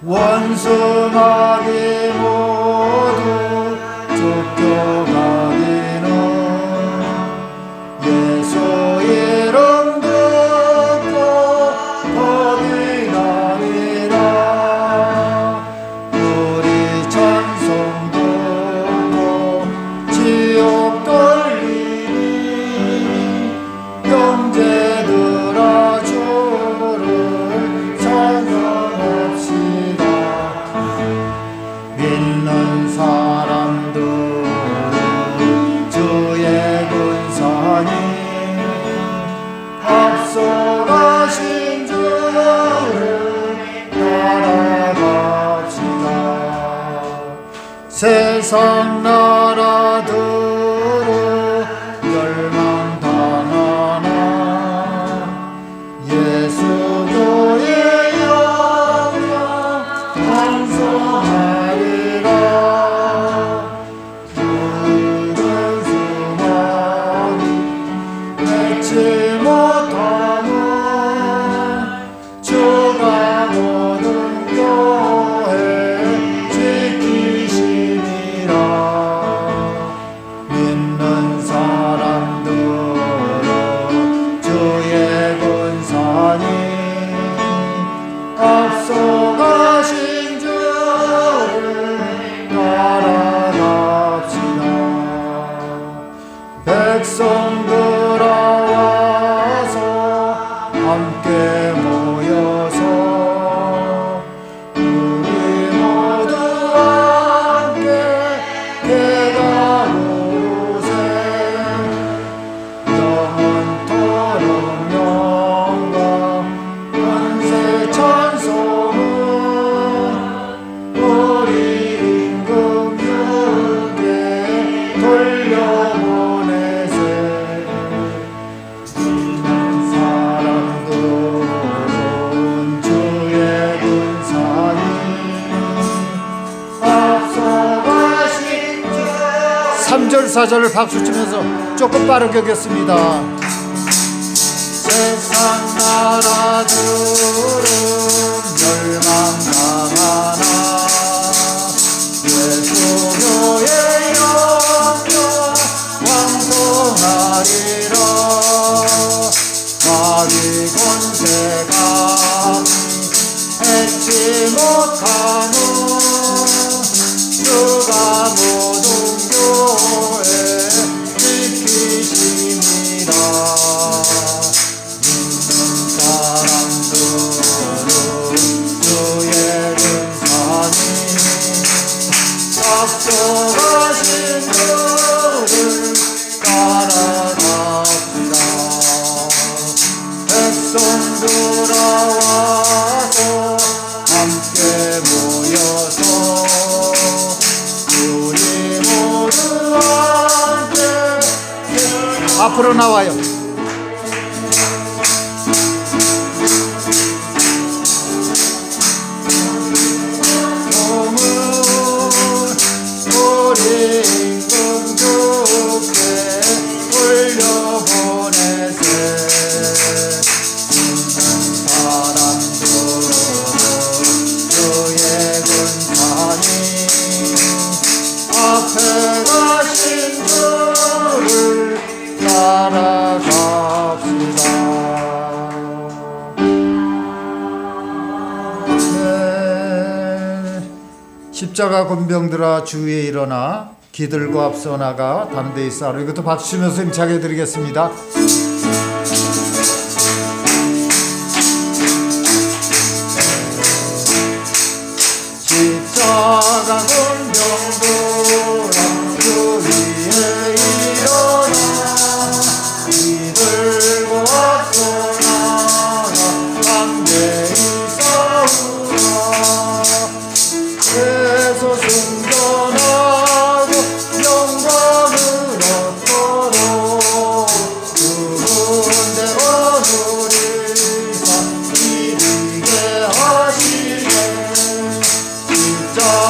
원수마귀 모두 쫓겨가기는 예수 이름 듣고 법이 나리라. 우리 찬송 듣고 지옥 돌리니 형제들아 주를 찬양합시다. 믿는 사람들은 주의 군사니 앞서가신 주를 따라갑시다. 세상 나라들은 멸망당하나 예수 교의 영광 찬송하리라. 붉은 수많이 맺지 못하는 주가 모든 교회 지키시니라. 믿는 사람들은 주의 군사니 앞서가신 주를 따라갑시다. 백성들아 와서 함께 모여서 우리 모두 함께 대가 부르세. 영원토록 영광 권세 찬송은 우리 임금 주께 돌려보내세. 믿는 사람들은 주의 군사니 앞서가신 주. 3절 4절을 박수치면서 조금 빠르게 하겠습니다. 세상 나라들은 멸망당하나 예수 교의 영광 왕성하리라. 마귀 권세가 해치 못하는 주가 모든 교회 지키시니라. 믿는 사람들은 주의 군사니 앞서가신 주를 따라갑시다. 백성들아 와서 함께 모여서 우리 모두 함께 앞으로 나와요. 우리 임금 주께 돌려보내세. 믿는 사람들은 주의 군사니 앞에 가신 주를 따라갑시다. 십자가 군병들아 주위에 일어나 기들고 앞서 나가 담대히 싸우라. 이것도 박수 치면서 힘차게 드리겠습니다. 십자가 군병들아 주위에 일어나 기들고 앞서 나가 담대히 싸우라. 그래서 승전하고 영광을 얻도록 두 군데로 우리가 이기게 하시네. 십자가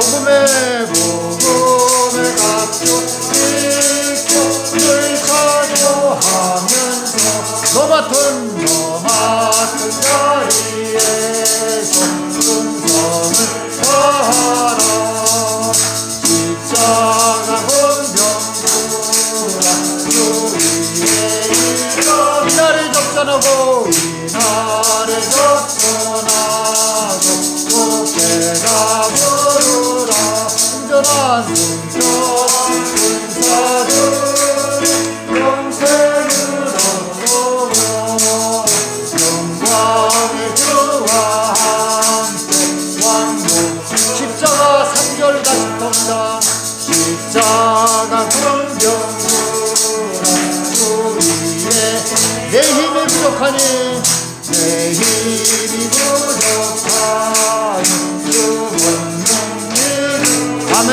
복음의 값도 있고 늘 찬양하면서 너 맡은 자리에서 충성을 다하라. 십자가 권병구라 주 위에 이르러 이날에 접전하고 이날에 접전하고 목회가 부르라. 온전한 성전 군사들이 영생을 얻으며 영광의 주와 함께 왕복 십자가 3절 다시 봅니다. 십자가 권병구라 주 위에 내 힘이 부족하니 내 힘이 부족하니 주 권능이 아멘.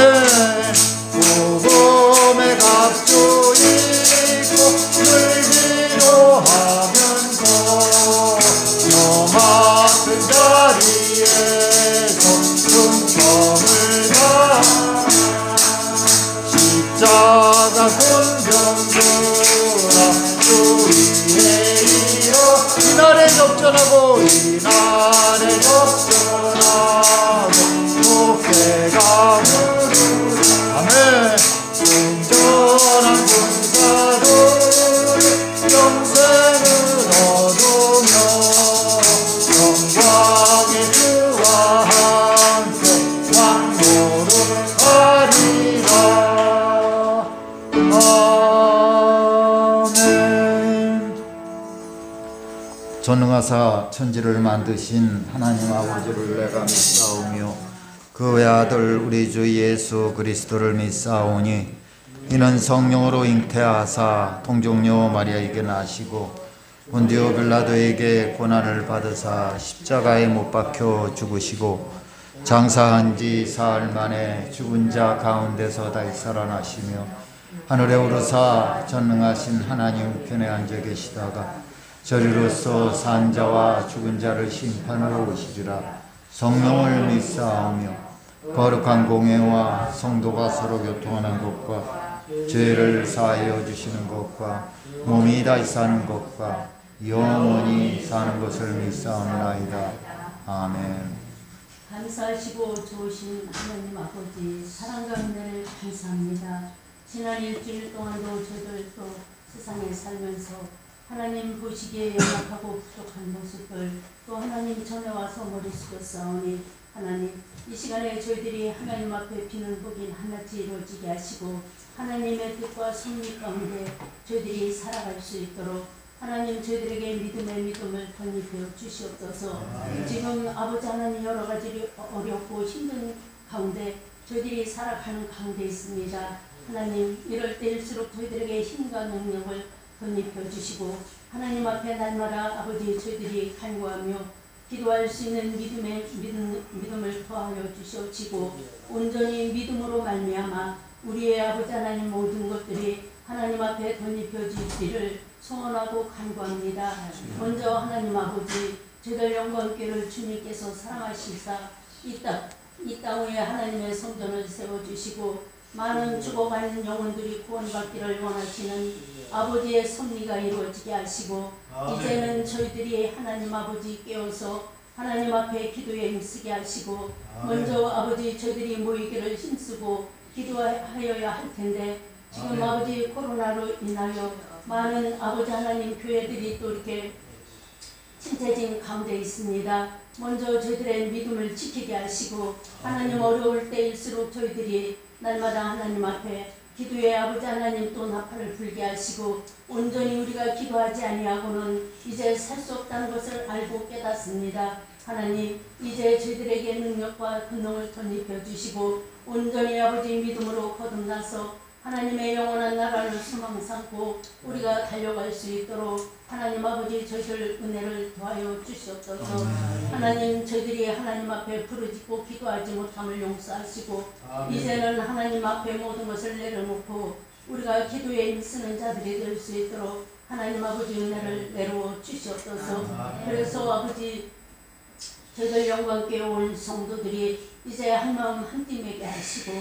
복음의 값도 있고 늘 기도하면서 너 맡은 자리에서 충성을 다하라. 십자가 권병구라 주 위에 이어 이날에 접전하고 이날에 접전하고 목회가 부르라. 아멘. 온전한 군사들이 영생을 얻으며 영광의 주와 함께 왕노릇 하리라. 아멘. 전능하사 천지를 만드신 하나님 아버지를 내가 믿사오며 그 외아들 우리 주 예수 그리스도를 믿사오니 이는 성령으로 잉태하사 동정녀 마리아에게 나시고 본디오 빌라도에게 고난을 받으사 십자가에 못 박혀 죽으시고 장사한 지 사흘 만에 죽은 자 가운데서 다시 살아나시며 하늘에 오르사 전능하신 하나님 우편에 앉아 계시다가 저리로서 산 자와 죽은 자를 심판하러 오시리라. 성령을 믿사오며 거룩한 공회와 성도가 서로 교통하는 것과 죄를 사하여 주시는 것과 몸이 다시 사는 것과 영원히 사는 것을 믿사옵나이다. 아멘. 감사하시고 좋으신 하나님 아버지 사랑과 은혜를 감사합니다. 지난 일주일 동안도 저희들도 세상에 살면서 하나님 보시기에 연약하고 부족한 모습을 또 하나님 전에 와서 머리 숙여 싸우니 하나님 이 시간에 저희들이 하나님 앞에 비는 복이 하나씩 이루어지게 하시고 하나님의 뜻과 섭리 가운데 저희들이 살아갈 수 있도록 하나님 저희들에게 믿음의 믿음을 덧입혀 주시옵소서. 지금 아버지 하나님 여러 가지 어렵고 힘든 가운데 저희들이 살아가는 가운데 있습니다. 하나님 이럴 때일수록 저희들에게 힘과 능력을 덧입혀 주시고 하나님 앞에 날마다 아버지 저희들이 간구하며 기도할 수 있는 믿음을 더하여 주시옵시고 온전히 믿음으로 말미암아 우리의 아버지 하나님 모든 것들이 하나님 앞에 덧입혀 주시기를 소원하고 간구합니다. 먼저 하나님 아버지 저희들 영광교회를 주님께서 사랑하시사 이 땅 위에 하나님의 성전을 세워주시고 많은 죽어가는 영혼들이 구원받기를 원하시는 아버지의 섭리가 이루어지게 하시고 이제는 저희들이 하나님 아버지 깨어서 하나님 앞에 기도에 힘쓰게 하시고 먼저 아버지 저희들이 모이기를 힘쓰고 기도하여야 할 텐데 지금 아버지 코로나로 인하여 많은 아버지 하나님 교회들이 또 이렇게 침체진 가운데 있습니다. 먼저 저희들의 믿음을 지키게 하시고 하나님 어려울 때일수록 저희들이 날마다 하나님 앞에 기도의 아버지 하나님 또 나팔을 불게 하시고 온전히 우리가 기도하지 아니하고는 이제 살 수 없다는 것을 알고 깨닫습니다. 하나님 이제 저희들에게 능력과 권능을 덧입혀 주시고 온전히 아버지 믿음으로 거듭나서 하나님의 영원한 나라를 소망 삼고 우리가 달려갈 수 있도록 하나님 아버지 저희들 은혜를 더하여 주시옵소서. 하나님 저희들이 하나님 앞에 부르짖고 기도하지 못함을 용서하시고 이제는 하나님 앞에 모든 것을 내려놓고 우리가 기도에 힘쓰는 자들이 될 수 있도록 하나님 아버지 은혜를 내려 주시옵소서. 그래서 아버지 저희들 영광교회 온 성도들이 이제 한마음 한팀에게 하시고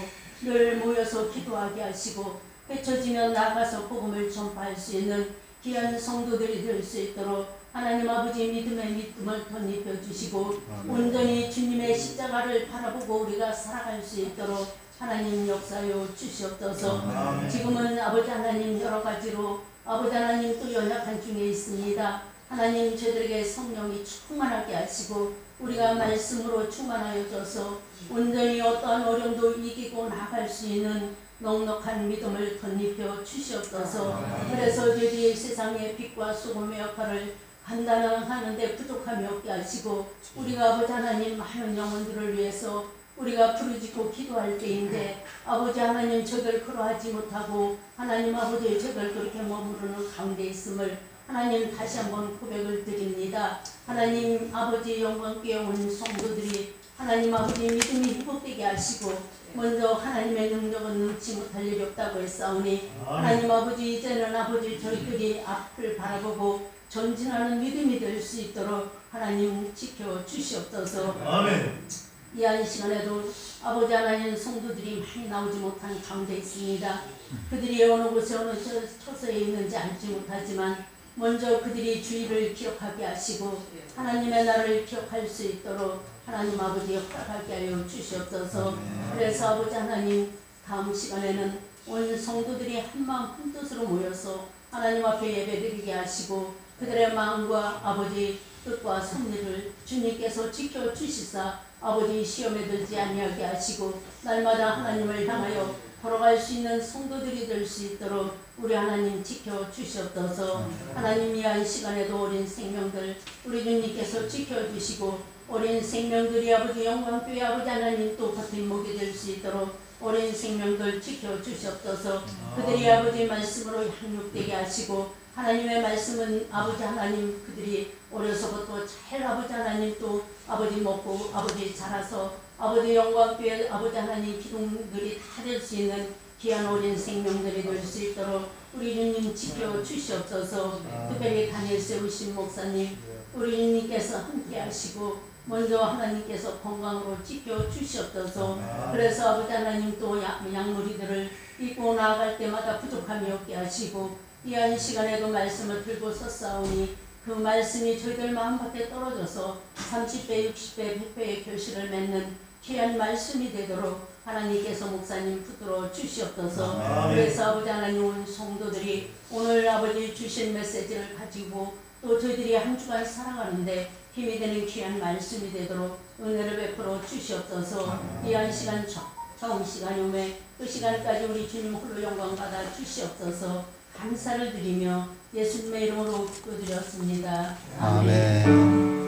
늘 모여서 기도하게 하시고 헤쳐지며 나가서 복음을 전파할 수 있는 귀한 성도들이 될 수 있도록 하나님 아버지 믿음의 믿음을 덧입혀 주시고 온전히 주님의 십자가를 바라보고 우리가 살아갈 수 있도록 하나님 역사여 주시옵소서. 지금은 아버지 하나님 여러 가지로 아버지 하나님 또 연약한 중에 있습니다. 하나님 저희들에게 성령이 충만하게 하시고 우리가 말씀으로 충만하여 줘서 온전히 어떠한 어려움도 이기고 나갈 수 있는 넉넉한 믿음을 덧입혀 주시옵소서. 그래서 저희들이 세상의 빛과 소금의 역할을 감당하는데 부족함이 없게 하시고 우리가 아버지 하나님 많은 영혼들을 위해서 우리가 부르짖고 기도할 때인데 아버지 하나님 저들 그러하지 못하고 하나님 아버지 저들 그렇게 머무르는 가운데 있음을 하나님 다시 한번 고백을 드립니다. 하나님 아버지 영광께 온 성도들이 하나님 아버지 믿음이 회복되게 하시고 먼저 하나님의 능력은 능치 못할 일이 없다고 했사오니 하나님 아버지 이제는 아버지 저희들이 앞을 바라보고 전진하는 믿음이 될 수 있도록 하나님 지켜주시옵소서. 아멘. 이 한 시간에도 아버지 하나님 성도들이 많이 나오지 못한 가운데 있습니다. 그들이 어느 곳에 어느 처소에 있는지 알지 못하지만 먼저 그들이 주의를 기억하게 하시고 하나님의 나라를 기억할 수 있도록 하나님 아버지 허락하게 하여 주시옵소서. 그래서 아버지 하나님 다음 시간에는 온 성도들이 한마음 한뜻으로 모여서 하나님 앞에 예배드리게 하시고 그들의 마음과 아버지 뜻과 섭리를 주님께서 지켜주시사 아버지 시험에 들지 아니하게 하시고 날마다 하나님을 향하여 걸어갈 수 있는 성도들이 될 수 있도록 우리 하나님 지켜주시옵소서. 하나님 이 한 시간에도 어린 생명들 우리 주님께서 지켜주시고 어린 생명들이 아버지 영광교회 아버지 하나님 또 버팀목이 될 수 있도록 어린 생명들 지켜주시옵소서. 그들이 아버지 말씀으로 향육되게 하시고 하나님의 말씀은 아버지 하나님 그들이 어려서부터 잘 아버지 하나님 또 아버지 먹고 아버지 자라서 아버지 영광교회 아버지 하나님 기둥들이 다 될 수 있는 귀한 어린 생명들이 될 수 있도록 우리 주님 지켜주시옵소서. 특별히 단일 세우신 목사님 우리 주님께서 함께 하시고 먼저 하나님께서 건강으로 지켜주시옵소서. 그래서 아버지 하나님 또 양무리들을 입고 나아갈 때마다 부족함이 없게 하시고 이 한 시간에도 말씀을 들고 섰사오니 그 말씀이 저희들 마음밖에 떨어져서 30배, 60배, 100배의 결실을 맺는 귀한 말씀이 되도록 하나님께서 목사님 붙들어 주시옵소서. 그래서 아버지 하나님 온 성도들이 오늘 아버지 주신 메시지를 가지고 또 저희들이 한 주간 살아가는데 힘이 되는 귀한 말씀이 되도록 은혜를 베풀어 주시옵소서. 이 한 시간 처음 시간 오매 그 시간까지 우리 주님 홀로 영광 받아 주시옵소서. 감사를 드리며 예수님의 이름으로 기도드렸습니다. 아멘.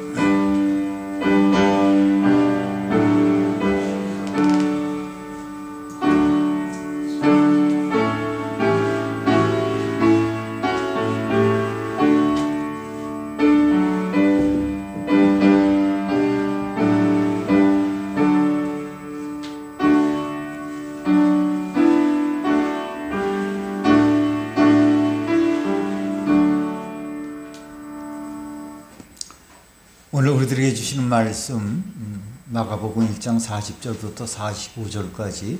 오늘 우리들에게 주시는 말씀 마가복음 1장 40절부터 45절까지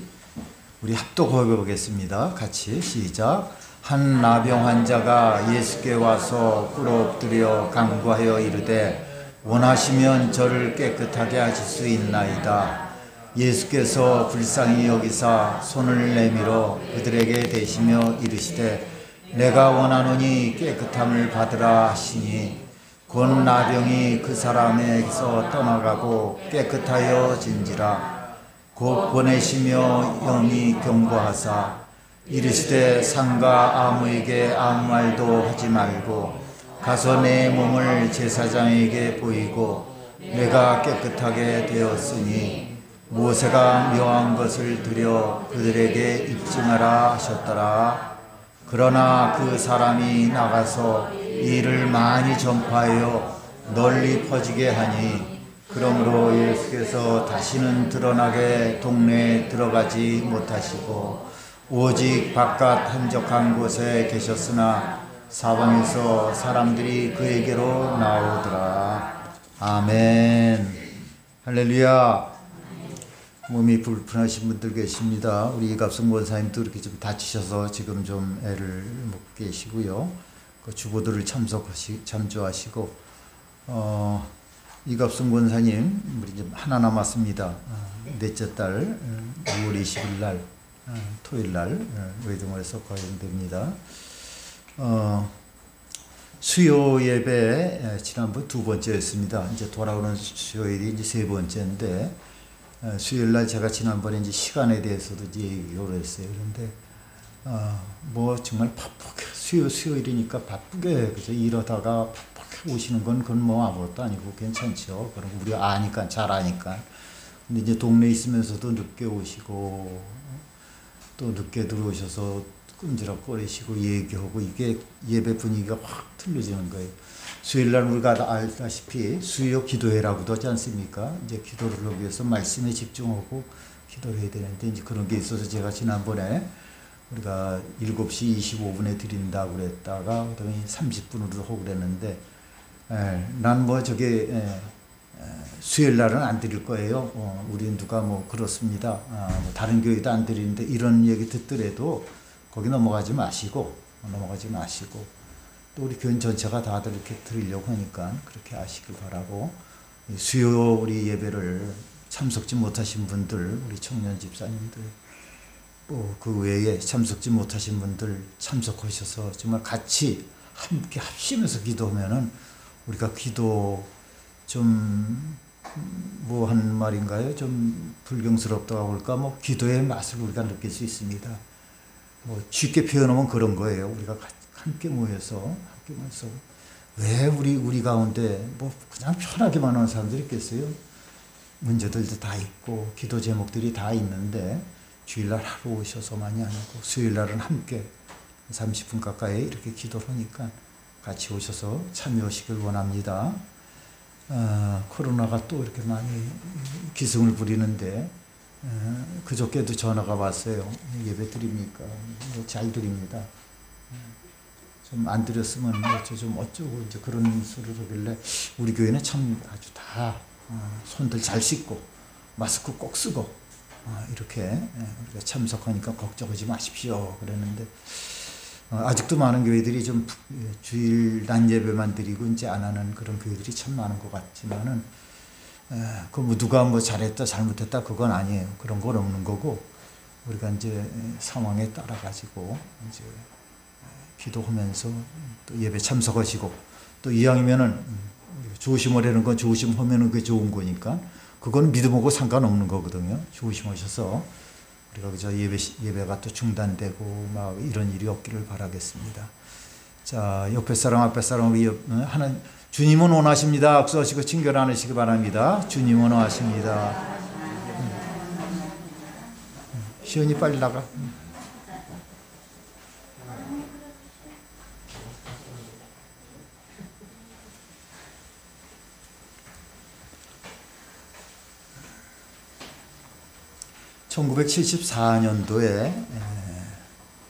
우리 합독해 보겠습니다. 같이 시작. 한 나병 환자가 예수께 와서 꿇어 엎드려 간구하여 이르되 원하시면 저를 깨끗하게 하실 수 있나이다. 예수께서 불쌍히 여기사 손을 내밀어 그들에게 대시며 이르시되 내가 원하노니 깨끗함을 받으라 하시니 곧 나병이 그 사람에게서 떠나가고 깨끗하여 진지라. 곧 보내시며 영이 경고하사 이르시되 상가 아무에게 아무 말도 하지 말고 가서 내 몸을 제사장에게 보이고 내가 깨끗하게 되었으니 모세가 묘한 것을 드려 그들에게 입증하라 하셨더라. 그러나 그 사람이 나가서 이를 많이 전파하여 널리 퍼지게 하니 그러므로 예수께서 다시는 드러나게 동네에 들어가지 못하시고 오직 바깥 한적한 곳에 계셨으나 사방에서 사람들이 그에게로 나오더라. 아멘. 할렐루야. 몸이 불편하신 분들 계십니다. 우리 이갑승 권사님도 이렇게 좀 다치셔서 지금 좀 애를 못 계시고요. 그 주보들을 참조하시고, 이갑승 권사님, 우리 이제 하나 남았습니다. 넷째 달, 6월 20일 날, 토요일 날, 외동에서 거행됩니다. 수요 예배, 지난번 두 번째였습니다. 이제 돌아오는 수요일이 이제 세 번째인데, 수요일 날 제가 지난번에 이제 시간에 대해서도 이제 얘기를 했어요. 그런데, 뭐 정말 바쁘게, 수요일이니까 바쁘게, 그죠? 이러다가 바쁘게 오시는 건 그건 뭐 아무것도 아니고 괜찮죠. 그리고 우리가 아니까, 잘 아니까. 근데 이제 동네에 있으면서도 늦게 오시고, 또 늦게 들어오셔서 끈지락거리시고 얘기하고 이게 예배 분위기가 확 틀려지는 거예요. 수요일날 우리가 알다시피 수요 기도회라고도 하지 않습니까? 이제 기도를 하기 위해서 말씀에 집중하고 기도를 해야 되는데 이제 그런 게 있어서 제가 지난번에 우리가 7시 25분에 드린다고 그랬다가 그다음에 30분으로 하고 그랬는데 난 뭐 저게 수요일 날은 안 드릴 거예요. 우리 누가 뭐 그렇습니다. 뭐 다른 교회도 안 드리는데 이런 얘기 듣더라도 거기 넘어가지 마시고 또 우리 교인 전체가 다들 이렇게 드리려고 하니까 그렇게 아시길 바라고 수요 우리 예배를 참석지 못하신 분들 우리 청년 집사님들 또 그 외에 참석지 못하신 분들 참석하셔서 정말 같이 함께 합심해서 기도하면은 우리가 기도 좀 뭐 한 말인가요? 좀 불경스럽다고 할까? 뭐 기도의 맛을 우리가 느낄 수 있습니다. 뭐 쉽게 표현하면 그런 거예요. 우리가 함께 모여서 왜 우리 가운데 뭐 그냥 편하게만 하는 사람들이 있겠어요? 문제들도 다 있고 기도 제목들이 다 있는데 주일날 하루 오셔서만이 아니고 수요일날은 함께 30분 가까이 이렇게 기도를 하니까 같이 오셔서 참여하시길 원합니다. 코로나가 또 이렇게 많이 기승을 부리는데 그저께도 전화가 왔어요. 예배 드립니까? 잘 드립니다. 좀 안 드렸으면 좀 어쩌고 이제 그런 소리를 하길래 우리 교회는 참 아주 다 손들 잘 씻고 마스크 꼭 쓰고 이렇게 우리가 참석하니까 걱정하지 마십시오 그랬는데 아직도 많은 교회들이 좀 주일 낮 예배만 드리고 이제 안 하는 그런 교회들이 참 많은 것 같지만은 그 뭐 누가 뭐 잘했다 잘못했다 그건 아니에요. 그런 건 없는 거고 우리가 이제 상황에 따라 가지고 이제 기도하면서 또 예배 참석하시고 또 이왕이면은 조심하려는 건 조심하면은 그게 좋은 거니까 그건 믿음하고 상관없는 거거든요. 조심하셔서 우리가 그저 예배가 또 중단되고 막 이런 일이 없기를 바라겠습니다. 자, 옆에 사람 앞에 사람 우리 하는 주님은 원하십니다. 악수하시고 친결 안으시기 바랍니다. 주님은 원하십니다. 시연이 빨리 나가. (1974년도에)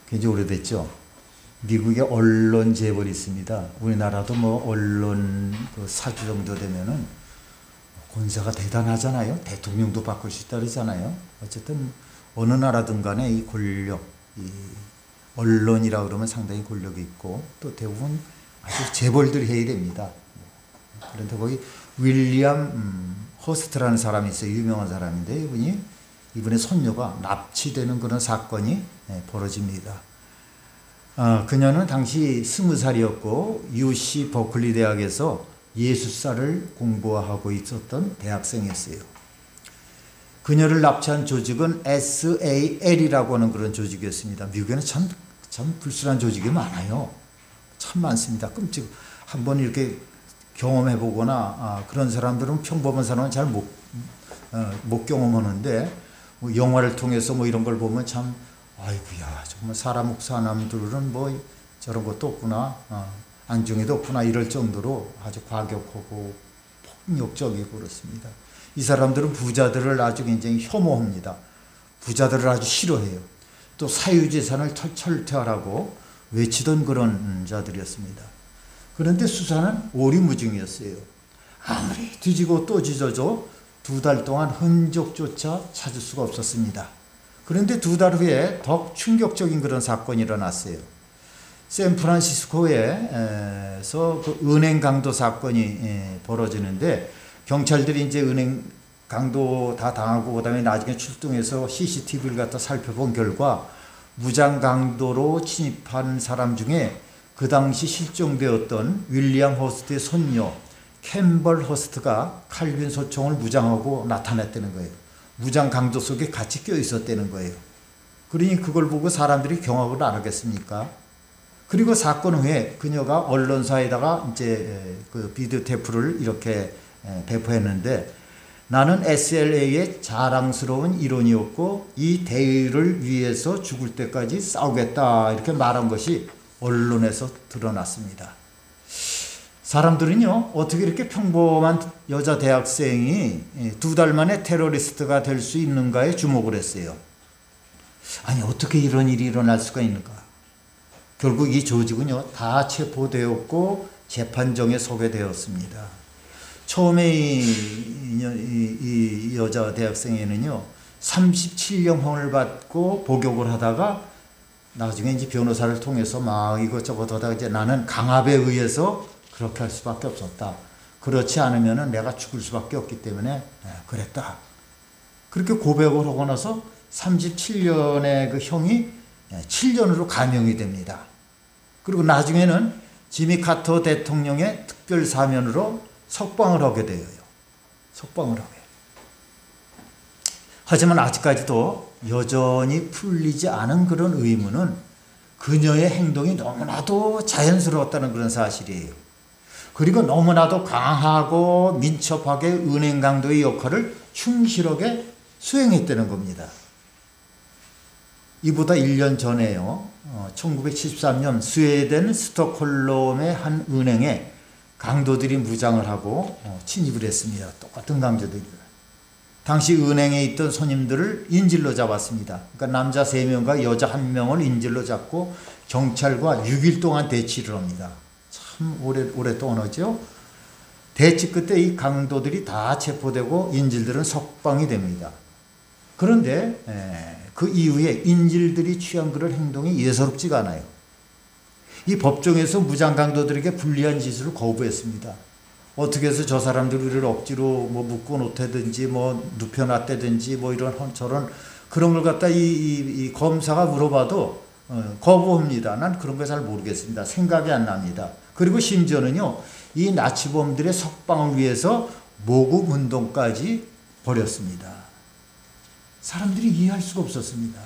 굉장히 오래됐죠. 미국의 언론 재벌이 있습니다. 우리나라도 뭐 언론 그 사주 정도 되면은 권세가 대단하잖아요. 대통령도 바꿀 수 있다 그러잖아요. 어쨌든 어느 나라든 간에 이 권력, 이 언론이라 그러면 상당히 권력이 있고 또 대부분 아주 재벌들이 해야 됩니다. 그런데 거기 윌리엄 허스트라는 사람이 있어요. 유명한 사람인데 이분의 손녀가 납치되는 그런 사건이 벌어집니다. 그녀는 당시 20살이었고 UC 버클리 대학에서 예술사를 공부하고 있었던 대학생이었어요. 그녀를 납치한 조직은 SAL이라고 하는 그런 조직이었습니다. 미국에는 참 불순한 조직이 많아요. 참 많습니다. 끔찍. 한번 이렇게 경험해보거나 그런 사람들은 평범한 사람은 잘 못 경험하는데 뭐 영화를 통해서 뭐 이런 걸 보면 참 아이고야 정말 사람 사람들은 뭐 저런 것도 없구나 안중에도 없구나 이럴 정도로 아주 과격하고 폭력적이고 그렇습니다. 이 사람들은 부자들을 아주 굉장히 혐오합니다. 부자들을 아주 싫어해요. 또 사유재산을 철퇴하라고 외치던 그런 자들이었습니다. 그런데 수사는 오리무중이었어요. 아무리 뒤지고 또 뒤져도 2달 동안 흔적조차 찾을 수가 없었습니다. 그런데 2달 후에 더 충격적인 그런 사건이 일어났어요. 샌프란시스코에서 그 은행 강도 사건이 벌어지는데, 경찰들이 이제 은행 강도 다 당하고 그다음에 나중에 출동해서 CCTV를 갖다 살펴본 결과 무장 강도로 침입한 사람 중에 그 당시 실종되었던 윌리엄 허스트의 손녀 캠벌 허스트가 칼빈 소총을 무장하고 나타났다는 거예요. 무장 강도 속에 같이 껴 있었다는 거예요. 그러니 그걸 보고 사람들이 경악을 안 하겠습니까? 그리고 사건 후에 그녀가 언론사에다가 이제 그 비디오 테이프를 이렇게 배포했는데, 나는 SLA의 자랑스러운 일원이었고 이 대의를 위해서 죽을 때까지 싸우겠다, 이렇게 말한 것이 언론에서 드러났습니다. 사람들은요, 어떻게 이렇게 평범한 여자 대학생이 2달 만에 테러리스트가 될 수 있는가에 주목을 했어요. 아니, 어떻게 이런 일이 일어날 수가 있는가? 결국 이 조직은요, 다 체포되었고 재판정에 서게 되었습니다. 처음에 이 여자 대학생에는요, 37년형을 받고 복역을 하다가 나중에 이제 변호사를 통해서 막 이것저것 하다가 이제 나는 강압에 의해서 그렇게 할 수밖에 없었다. 그렇지 않으면은 내가 죽을 수밖에 없기 때문에 그랬다. 그렇게 고백을 하고 나서 37년의 그 형이 7년으로 감형이 됩니다. 그리고 나중에는 지미 카터 대통령의 특별 사면으로 석방을 하게 돼요. 석방을 하게. 하지만 아직까지도 여전히 풀리지 않은 그런 의문은 그녀의 행동이 너무나도 자연스러웠다는 그런 사실이에요. 그리고 너무나도 강하고 민첩하게 은행 강도의 역할을 충실하게 수행했다는 겁니다. 이보다 1년 전에요. 1973년 스웨덴 스톡홀름의 한 은행에 강도들이 무장을 하고 침입을 했습니다. 똑같은 강도들이. 당시 은행에 있던 손님들을 인질로 잡았습니다. 그러니까 남자 3명과 여자 1명을 인질로 잡고 경찰과 6일 동안 대치를 합니다. 참 오랫동안 하죠. 대치 끝에 이 강도들이 다 체포되고 인질들은 석방이 됩니다. 그런데 그 이후에 인질들이 취한 그런 행동이 예사롭지가 않아요. 이 법정에서 무장 강도들에게 불리한 짓을 거부했습니다. 어떻게 해서 저 사람들이 우리를 억지로 뭐 묶어 놓다든지 뭐 눕혀놨다든지 뭐 이런 저런 그런 걸 갖다 이 검사가 물어봐도 거부합니다. 난 그런 거 잘 모르겠습니다. 생각이 안 납니다. 그리고 심지어는요, 이 나치범들의 석방을 위해서 모금 운동까지 벌였습니다. 사람들이 이해할 수가 없었습니다.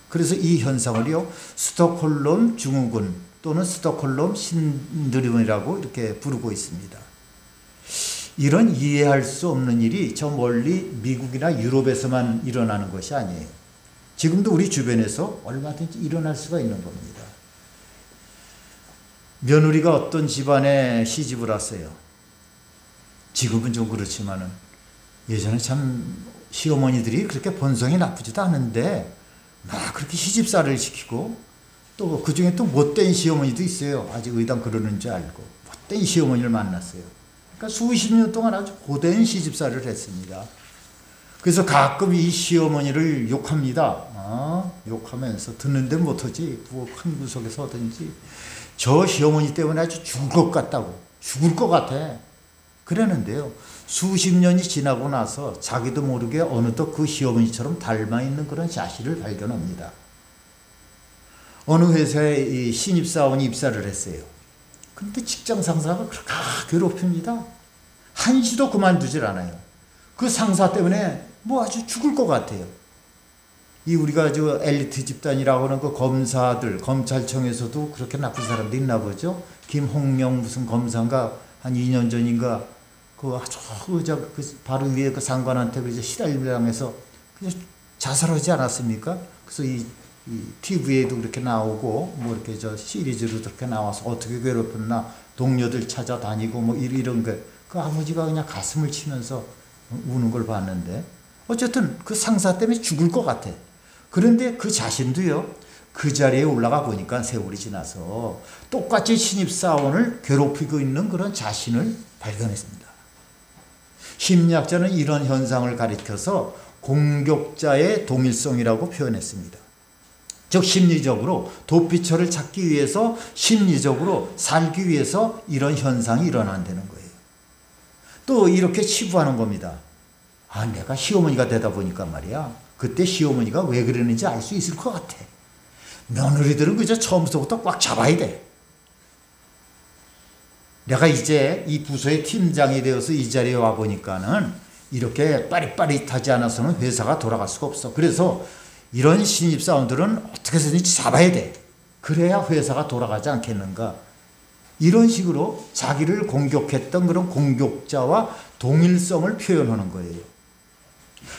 그래서 이 현상을요, 스톡홀름 증후군 또는 스톡홀름 신드롬이라고 이렇게 부르고 있습니다. 이런 이해할 수 없는 일이 저 멀리 미국이나 유럽에서만 일어나는 것이 아니에요. 지금도 우리 주변에서 얼마든지 일어날 수가 있는 겁니다. 며느리가 어떤 집안에 시집을 왔어요. 지금은 좀 그렇지만은 예전에 참 시어머니들이 그렇게 본성이 나쁘지도 않은데 막 그렇게 시집살이를 시키고 또 그 중에 또 못된 시어머니도 있어요. 아직 의당 그러는 줄 알고 못된 시어머니를 만났어요. 그러니까 수십 년 동안 아주 고된 시집살이를 했습니다. 그래서 가끔 이 시어머니를 욕합니다. 욕하면서 듣는데 못하지 부엌 큰 구석에 서든지 저 시어머니 때문에 아주 죽을 것 같다고, 죽을 것 같아 그랬는데요, 수십 년이 지나고 나서 자기도 모르게 어느덧 그 시어머니처럼 닮아있는 그런 자신을 발견합니다. 어느 회사에 이 신입사원이 입사를 했어요. 근데 직장 상사가 그렇게 괴롭힙니다. 한시도 그만두질 않아요. 그 상사 때문에 뭐 아주 죽을 것 같아요. 이 우리가 저 엘리트 집단이라고 하는 그 검사들, 검찰청에서도 그렇게 나쁜 사람도 있나 보죠. 김홍영 무슨 검사가 한 2년 전인가 그 아주 그 바로 위에 그 상관한테 그래서 시달리면서 그냥 자살하지 않았습니까? 그래서 이 TV에도 그렇게 나오고 뭐 이렇게 저 시리즈로 그렇게 나와서 어떻게 괴롭혔나 동료들 찾아다니고 뭐 이런 거 그 아버지가 그냥 가슴을 치면서 우는 걸 봤는데 어쨌든 그 상사 때문에 죽을 것 같아. 그런데 그 자신도요, 그 자리에 올라가 보니까 세월이 지나서 똑같이 신입사원을 괴롭히고 있는 그런 자신을 발견했습니다. 심리학자는 이런 현상을 가리켜서 공격자의 동일성이라고 표현했습니다. 즉 심리적으로 도피처를 찾기 위해서 심리적으로 살기 위해서 이런 현상이 일어난다는 거예요. 또 이렇게 치부하는 겁니다. 아, 내가 시어머니가 되다 보니까 말이야. 그때 시어머니가 왜 그러는지 알 수 있을 것 같아. 며느리들은 그저 처음부터 꽉 잡아야 돼. 내가 이제 이 부서의 팀장이 되어서 이 자리에 와 보니까는 이렇게 빠릿빠릿하지 않아서는 회사가 돌아갈 수가 없어. 그래서 이런 신입사원들은 어떻게 해서든지 잡아야 돼. 그래야 회사가 돌아가지 않겠는가. 이런 식으로 자기를 공격했던 그런 공격자와 동일성을 표현하는 거예요.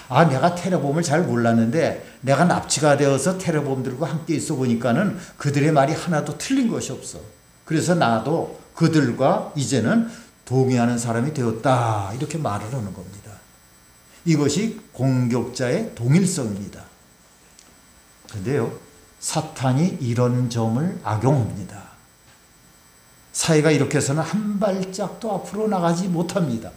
아, 내가 테러범을 잘 몰랐는데 내가 납치가 되어서 테러범들과 함께 있어 보니까는 그들의 말이 하나도 틀린 것이 없어. 그래서 나도 그들과 이제는 동의하는 사람이 되었다. 이렇게 말을 하는 겁니다. 이것이 공격자의 동일성입니다. 그런데요, 사탄이 이런 점을 악용합니다. 사회가 이렇게 해서는 한 발짝도 앞으로 나가지 못합니다.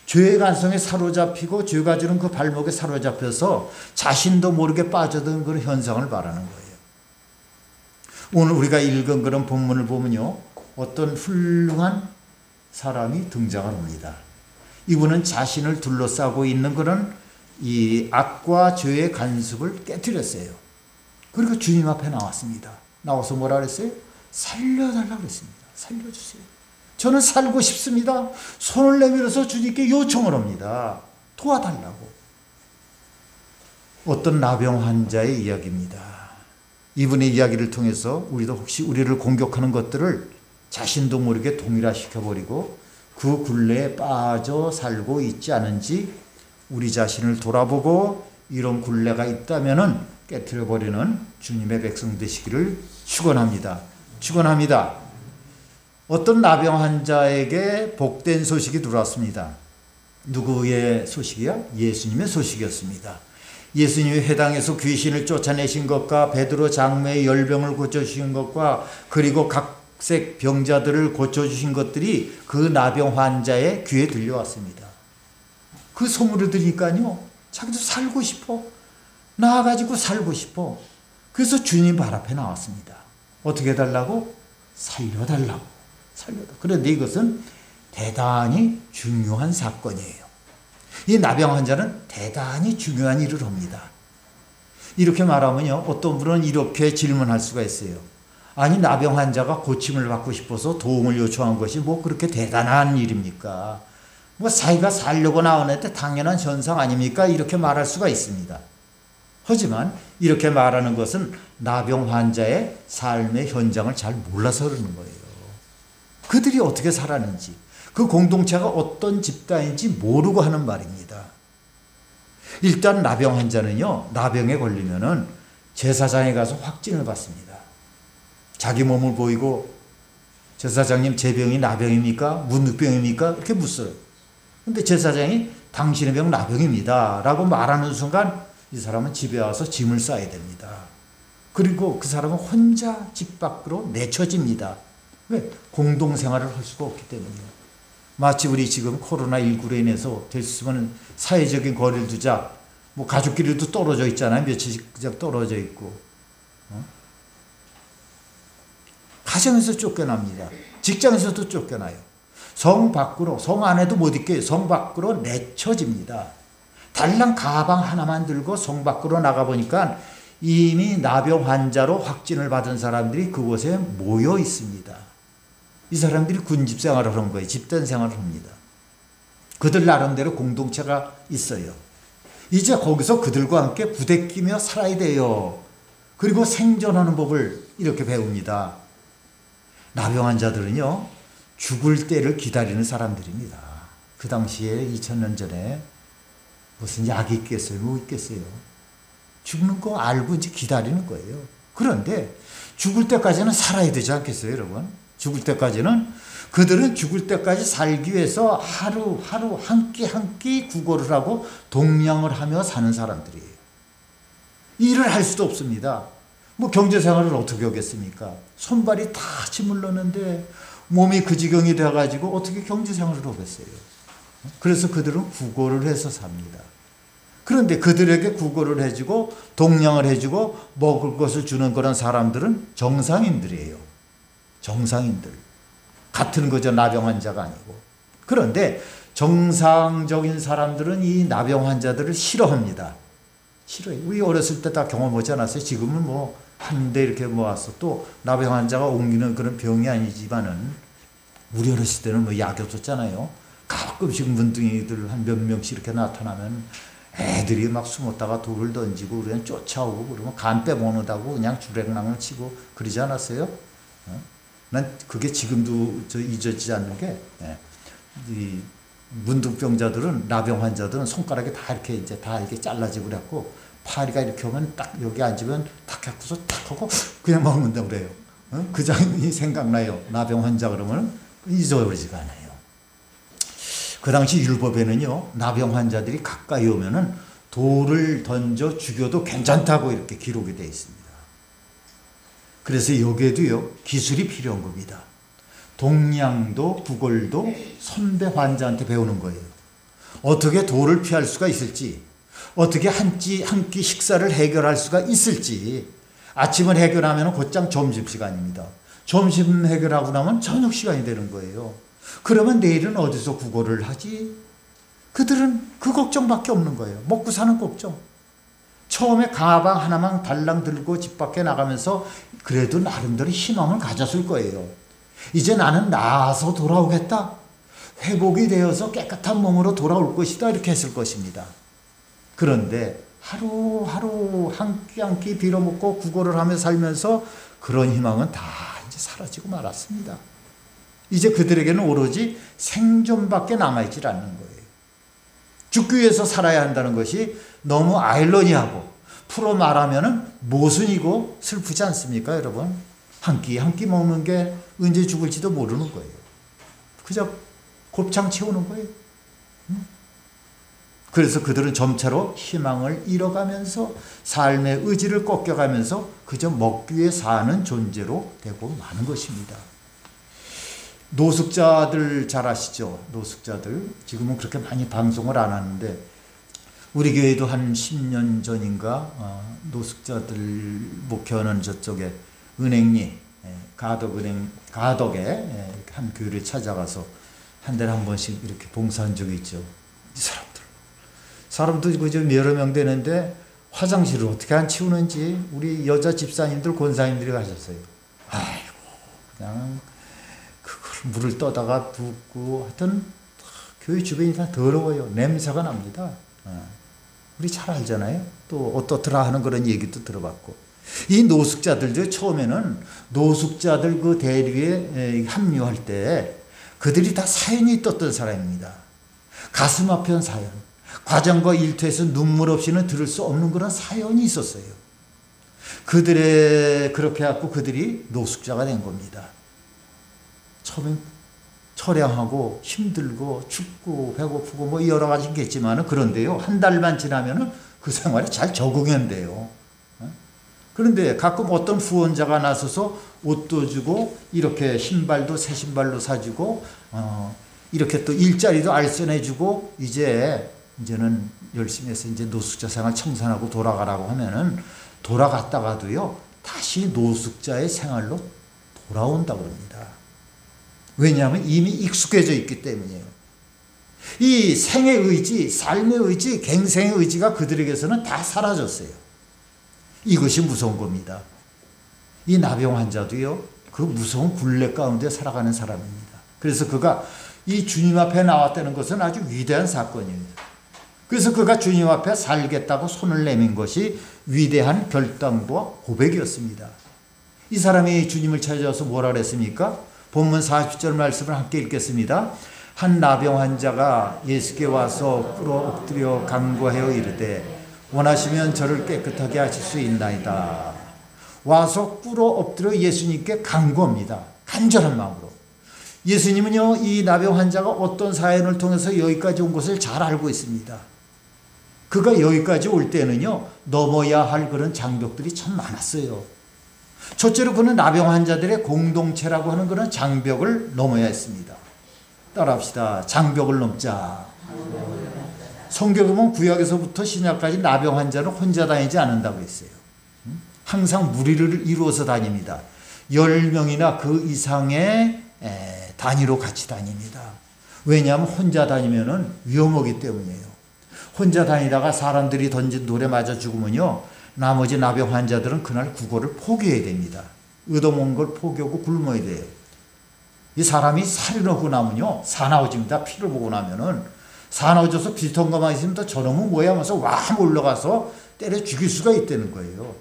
죄의 간성에 사로잡히고 죄가 주는 그 발목에 사로잡혀서 자신도 모르게 빠져든 그런 현상을 말하는 거예요. 오늘 우리가 읽은 그런 본문을 보면요, 어떤 훌륭한 사람이 등장을 합니다. 이분은 자신을 둘러싸고 있는 그런 이 악과 죄의 간섭을 깨뜨렸어요. 그리고 주님 앞에 나왔습니다. 나와서 뭐라 그랬어요? 살려달라고 그랬습니다. 살려주세요. 저는 살고 싶습니다. 손을 내밀어서 주님께 요청을 합니다. 도와달라고. 어떤 나병 환자의 이야기입니다. 이분의 이야기를 통해서 우리도 혹시 우리를 공격하는 것들을 자신도 모르게 동일화시켜버리고 그 굴레에 빠져 살고 있지 않은지 우리 자신을 돌아보고 이런 굴레가 있다면 깨트려버리는 주님의 백성 되시기를 축원합니다. 축원합니다. 어떤 나병 환자에게 복된 소식이 들어왔습니다. 누구의 소식이야? 예수님의 소식이었습니다. 예수님이 회당에서 귀신을 쫓아내신 것과 베드로 장로의 열병을 고쳐주신 것과 그리고 각색 병자들을 고쳐주신 것들이 그 나병 환자의 귀에 들려왔습니다. 그 소문을 들으니까요, 자기도 살고 싶어. 나아가지고 살고 싶어. 그래서 주님 발 앞에 나왔습니다. 어떻게 해달라고? 살려달라고. 그런데 이것은 대단히 중요한 사건이에요. 이 나병 환자는 대단히 중요한 일을 합니다. 이렇게 말하면요, 어떤 분은 이렇게 질문할 수가 있어요. 아니, 나병 환자가 고침을 받고 싶어서 도움을 요청한 것이 뭐 그렇게 대단한 일입니까? 뭐 자기가 살려고 나오는데 당연한 현상 아닙니까? 이렇게 말할 수가 있습니다. 하지만 이렇게 말하는 것은 나병 환자의 삶의 현장을 잘 몰라서 그러는 거예요. 그들이 어떻게 살았는지, 그 공동체가 어떤 집단인지 모르고 하는 말입니다. 일단 나병 환자는요, 나병에 걸리면은 제사장에 가서 확진을 받습니다. 자기 몸을 보이고 제사장님 제 병이 나병입니까? 문득병입니까? 이렇게 묻어요. 근데 제사장이 당신의 병 나병입니다 라고 말하는 순간 이 사람은 집에 와서 짐을 싸야 됩니다. 그리고 그 사람은 혼자 집 밖으로 내쳐집니다. 왜? 공동생활을 할 수가 없기 때문이에요. 마치 우리 지금 코로나19로 인해서 될 수 있으면 사회적인 거리를 두자, 뭐 가족끼리도 떨어져 있잖아요. 며칠씩 그냥 떨어져 있고. 가정에서 쫓겨납니다. 직장에서도 쫓겨나요. 성 밖으로, 성 안에도 못 있게 성 밖으로 내쳐집니다. 달랑 가방 하나만 들고 성 밖으로 나가보니까 이미 나병 환자로 확진을 받은 사람들이 그곳에 모여 있습니다. 이 사람들이 군집 생활을 한 거예요. 집단 생활을 합니다. 그들 나름대로 공동체가 있어요. 이제 거기서 그들과 함께 부대끼며 살아야 돼요. 그리고 생존하는 법을 이렇게 배웁니다. 나병 환자들은요, 죽을 때를 기다리는 사람들입니다. 그 당시에 2000년 전에 무슨 약이 있겠어요? 뭐 있겠어요? 죽는 거 알고 이제 기다리는 거예요. 그런데 죽을 때까지는 살아야 되지 않겠어요, 여러분? 죽을 때까지는, 그들은 죽을 때까지 살기 위해서 하루하루 한 끼 한 끼 구걸을 하고 동냥을 하며 사는 사람들이에요. 일을 할 수도 없습니다. 뭐 경제생활을 어떻게 하겠습니까? 손발이 다 짓물렀는데 몸이 그 지경이 돼가지고 어떻게 경제생활을 하겠어요? 그래서 그들은 구걸을 해서 삽니다. 그런데 그들에게 구걸을 해주고 동냥을 해주고 먹을 것을 주는 그런 사람들은 정상인들이에요. 정상인들. 같은 거죠. 나병 환자가 아니고. 그런데 정상적인 사람들은 이 나병 환자들을 싫어합니다. 싫어해요. 우리 어렸을 때 다 경험하지 않았어요? 지금은 뭐 한 대 이렇게 모아서 또 나병 환자가 옮기는 그런 병이 아니지만은 우리 어렸을 때는 뭐 약 없었잖아요. 가끔씩 문둥이들 한 몇 명씩 이렇게 나타나면 애들이 막 숨었다가 돌을 던지고 그냥 쫓아오고 그러면 간 빼먹는다고 그냥 주랭랑을 치고 그러지 않았어요? 난 그게 지금도 잊어지지 않는 게, 이 문둥병자들은, 나병 환자들은 손가락이 다 이렇게 이제 다 이렇게 잘라지고 그래갖고 파리가 이렇게 오면 딱 여기 앉으면 탁 해갖고서 탁 하고 그냥 먹는다고 그래요. 그 장면이 생각나요. 나병 환자 그러면 잊어버리지가 않아요. 그 당시 율법에는요, 나병 환자들이 가까이 오면은 돌을 던져 죽여도 괜찮다고 이렇게 기록이 되어 있습니다. 그래서 여기에도요, 기술이 필요한 겁니다. 동냥도 구걸도 선배 환자한테 배우는 거예요. 어떻게 돌을 피할 수가 있을지, 어떻게 한 끼 식사를 해결할 수가 있을지. 아침을 해결하면 곧장 점심시간입니다. 점심 해결하고 나면 저녁 시간이 되는 거예요. 그러면 내일은 어디서 구걸을 하지? 그들은 그 걱정밖에 없는 거예요. 먹고 사는 걱정. 처음에 가방 하나만 달랑 들고 집 밖에 나가면서 그래도 나름대로 희망을 가졌을 거예요. 이제 나는 나아서 돌아오겠다. 회복이 되어서 깨끗한 몸으로 돌아올 것이다. 이렇게 했을 것입니다. 그런데 하루하루 한 끼 한 끼 빌어먹고 구걸을 하며 살면서 그런 희망은 다 이제 사라지고 말았습니다. 이제 그들에게는 오로지 생존밖에 남아있지 않는 거예요. 죽기 위해서 살아야 한다는 것이 너무 아이러니하고 풀어 말하면 모순이고 슬프지 않습니까, 여러분? 한 끼 한 끼 먹는 게 언제 죽을지도 모르는 거예요. 그저 곱창 채우는 거예요. 그래서 그들은 점차로 희망을 잃어가면서 삶의 의지를 꺾여가면서 그저 먹기 위해 사는 존재로 되고 마는 것입니다. 노숙자들 잘 아시죠? 노숙자들. 지금은 그렇게 많이 방송을 안 하는데 우리 교회도 한 10년 전인가 노숙자들 목회하는 저쪽에 은행리 가덕에 한 교회를 찾아가서 한 달에 한 번씩 이렇게 봉사한 적이 있죠. 이 사람도 그저 여러 명 되는데 화장실을 어떻게 안 치우는지 우리 여자 집사님들 권사님들이 가셨어요. 아이고 그냥 그걸 물을 떠다가 붓고 하여튼 교회 주변이 다 더러워요. 냄새가 납니다. 우리 잘 알잖아요. 또 어떻더라 하는 그런 얘기도 들어봤고. 이 노숙자들도 처음에는 노숙자들 그 대리에 합류할 때 그들이 다 사연이 있었던 사람입니다. 가슴 아픈 사연, 과정과 일터에서 눈물 없이는 들을 수 없는 그런 사연이 있었어요. 그렇게 해갖고 그들이 노숙자가 된 겁니다. 처음엔 처량하고 힘들고 춥고 배고프고 뭐 여러 가지 있겠지만 그런데요, 한 달만 지나면은 그 생활에 잘 적응한대요. 그런데 가끔 어떤 후원자가 나서서 옷도 주고 이렇게 신발도 새 신발로 사주고 이렇게 또 일자리도 알선해주고 이제는 열심히 해서 이제 노숙자 생활 청산하고 돌아가라고 하면은 돌아갔다가도요 다시 노숙자의 생활로 돌아온다고 합니다. 왜냐하면 이미 익숙해져 있기 때문이에요. 이 생의 의지, 삶의 의지, 갱생의 의지가 그들에게서는 다 사라졌어요. 이것이 무서운 겁니다. 이 나병 환자도요, 그 무서운 굴레 가운데 살아가는 사람입니다. 그래서 그가 이 주님 앞에 나왔다는 것은 아주 위대한 사건입니다. 그래서 그가 주님 앞에 살겠다고 손을 내민 것이 위대한 결단과 고백이었습니다. 이 사람이 주님을 찾아와서 뭐라 그랬습니까? 본문 40절 말씀을 함께 읽겠습니다. 한 나병 환자가 예수께 와서 꿇어 엎드려 간구하여 이르되 원하시면 저를 깨끗하게 하실 수 있나이다. 와서 꿇어 엎드려 예수님께 간구합니다. 간절한 마음으로. 예수님은요, 이 나병 환자가 어떤 사연을 통해서 여기까지 온 것을 잘 알고 있습니다. 그가 여기까지 올 때는요, 넘어야 할 그런 장벽들이 참 많았어요. 첫째로 그는 나병 환자들의 공동체라고 하는 그런 장벽을 넘어야 했습니다. 따라합시다. 장벽을 넘자. 성경에 보면 구약에서부터 신약까지 나병 환자는 혼자 다니지 않는다고 했어요. 항상 무리를 이루어서 다닙니다. 10명이나 그 이상의 단위로 같이 다닙니다. 왜냐하면 혼자 다니면 위험하기 때문이에요. 혼자 다니다가 사람들이 던진 돌에 맞아 죽으면요, 나머지 나병 환자들은 그날 구걸을 포기해야 됩니다. 얻어먹은 걸 포기하고 굶어야 돼요. 이 사람이 살이 나고 나면요, 사나워집니다. 피를 보고 나면은 사나워져서 비슷한 것만 있으면 또 저놈은 뭐야 하면서 와 올라가서 때려 죽일 수가 있다는 거예요.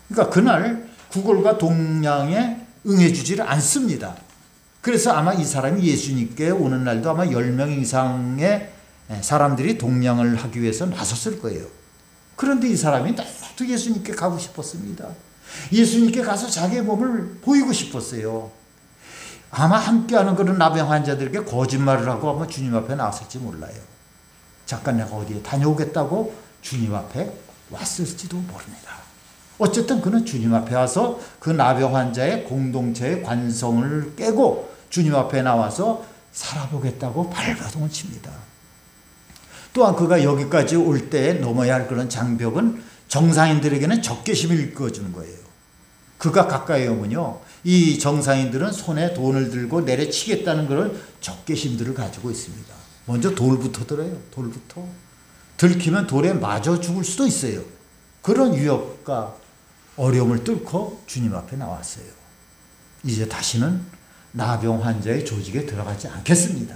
그러니까 그날 구걸과 동냥에 응해주지를 않습니다. 그래서 아마 이 사람이 예수님께 오는 날도 아마 10명 이상의 사람들이 동냥을 하기 위해서 나섰을 거예요. 그런데 이 사람이 나도 예수님께 가고 싶었습니다. 예수님께 가서 자기의 몸을 보이고 싶었어요. 아마 함께하는 그런 나병 환자들에게 거짓말을 하고 아마 주님 앞에 나왔을지 몰라요. 잠깐 내가 어디에 다녀오겠다고 주님 앞에 왔을지도 모릅니다. 어쨌든 그는 주님 앞에 와서 그 나병 환자의 공동체의 관성을 깨고 주님 앞에 나와서 살아보겠다고 발버둥을 칩니다. 또한 그가 여기까지 올 때 넘어야 할 그런 장벽은 정상인들에게는 적개심을 일깨워주는 거예요. 그가 가까이 오면요, 이 정상인들은 손에 돈을 들고 내려치겠다는 그런 적개심들을 가지고 있습니다. 먼저 돌부터 들어요. 돌부터. 들키면 돌에 맞아 죽을 수도 있어요. 그런 위협과 어려움을 뚫고 주님 앞에 나왔어요. 이제 다시는 나병 환자의 조직에 들어가지 않겠습니다.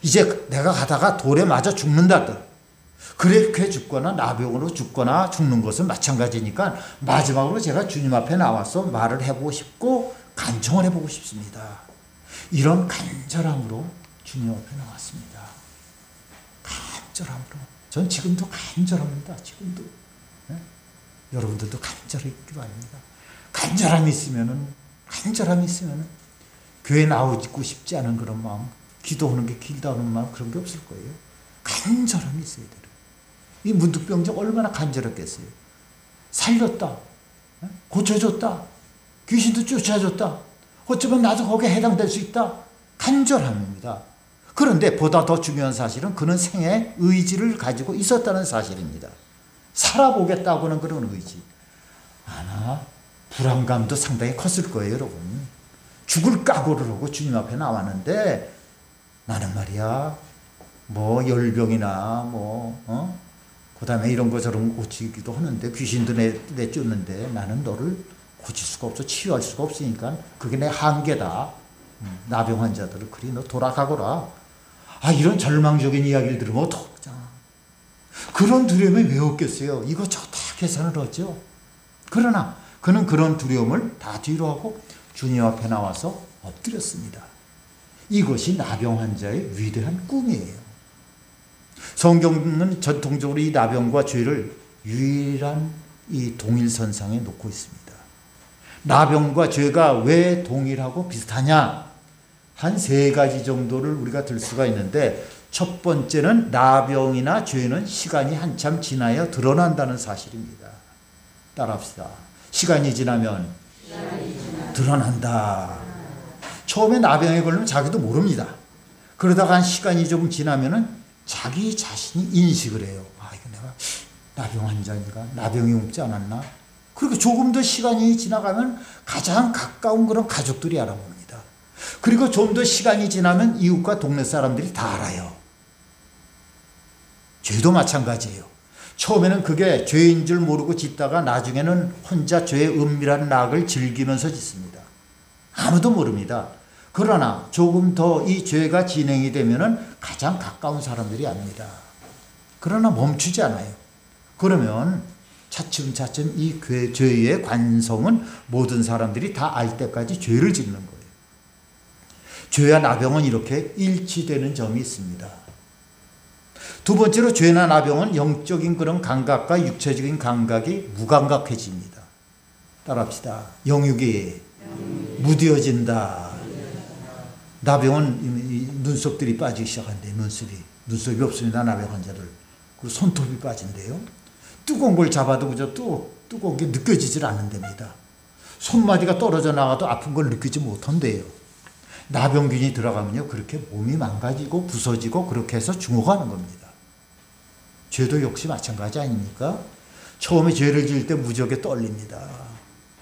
이제 내가 가다가 돌에 맞아 죽는다든 그렇게 죽거나 나병으로 죽거나 죽는 것은 마찬가지니까 마지막으로 제가 주님 앞에 나와서 말을 해보고 싶고 간청을 해보고 싶습니다. 이런 간절함으로 주님 앞에 나왔습니다. 간절함으로. 전 지금도 간절합니다. 지금도. 네? 여러분들도 간절했기 바랍니다. 간절함이 있으면은 교회 나오고 싶지 않은 그런 마음, 기도하는 게 길다 하는 마음, 그런 게 없을 거예요. 간절함이 있어야 돼요. 이 문득병자 얼마나 간절했겠어요. 살렸다. 고쳐줬다. 귀신도 쫓아줬다. 어쩌면 나도 거기에 해당될 수 있다. 간절함입니다. 그런데 보다 더 중요한 사실은 그는 생애 의지를 가지고 있었다는 사실입니다. 살아보겠다고는 그런 의지. 아마 불안감도 상당히 컸을 거예요, 여러분. 죽을 각오를 하고 주님 앞에 나왔는데 나는 말이야 뭐 열병이나 그 다음에 이런 거 저런 거 고치기도 하는데 귀신도 내쫓는데 나는 너를 고칠 수가 없어. 치유할 수가 없으니까 그게 내 한계다. 나병 환자들을 그리 너 돌아가거라. 이런 절망적인 이야기를 들으면 어떡하잖아. 그런 두려움이 왜 없겠어요. 이것저것 다 계산을 하죠. 그러나 그는 그런 두려움을 다 뒤로 하고 주님 앞에 나와서 엎드렸습니다. 이것이 나병 환자의 위대한 꿈이에요. 성경은 전통적으로 이 나병과 죄를 유일한 이 동일선상에 놓고 있습니다. 나병과 죄가 왜 동일하고 비슷하냐? 한 3가지 정도를 우리가 들 수가 있는데, 첫 번째는 나병이나 죄는 시간이 한참 지나야 드러난다는 사실입니다. 따라합시다. 시간이 지나면 드러난다. 처음에 나병에 걸리면 자기도 모릅니다. 그러다가 한 시간이 좀 지나면은 자기 자신이 인식을 해요. 이거 내가 나병 환자인가? 나병이 옮지 않았나? 그리고 조금 더 시간이 지나가면 가장 가까운 그런 가족들이 알아봅니다. 그리고 좀 더 시간이 지나면 이웃과 동네 사람들이 다 알아요. 죄도 마찬가지예요. 처음에는 그게 죄인 줄 모르고 짓다가 나중에는 혼자 죄의 은밀한 낙을 즐기면서 짓습니다. 아무도 모릅니다. 그러나 조금 더 이 죄가 진행이 되면은 가장 가까운 사람들이 압니다. 그러나 멈추지 않아요. 그러면 차츰차츰 이 죄의 관성은 모든 사람들이 다 알 때까지 죄를 짓는 거예요. 죄와 나병은 이렇게 일치되는 점이 있습니다. 두 번째로 죄나 나병은 영적인 그런 감각과 육체적인 감각이 무감각해집니다. 따라합시다. 영육이 무뎌진다. 나병은 눈썹들이 빠지기 시작한대. 눈썹이 없습니다. 나병 환자들. 그리고 손톱이 빠진대요. 뜨거운 걸 잡아도 그저 뜨거운 게 느껴지질 않는답니다. 손마디가 떨어져 나가도 아픈 걸 느끼지 못한대요. 나병균이 들어가면요 그렇게 몸이 망가지고 부서지고 그렇게 해서 죽어가는 겁니다. 죄도 역시 마찬가지 아닙니까? 처음에 죄를 지을 때 무지하게 떨립니다.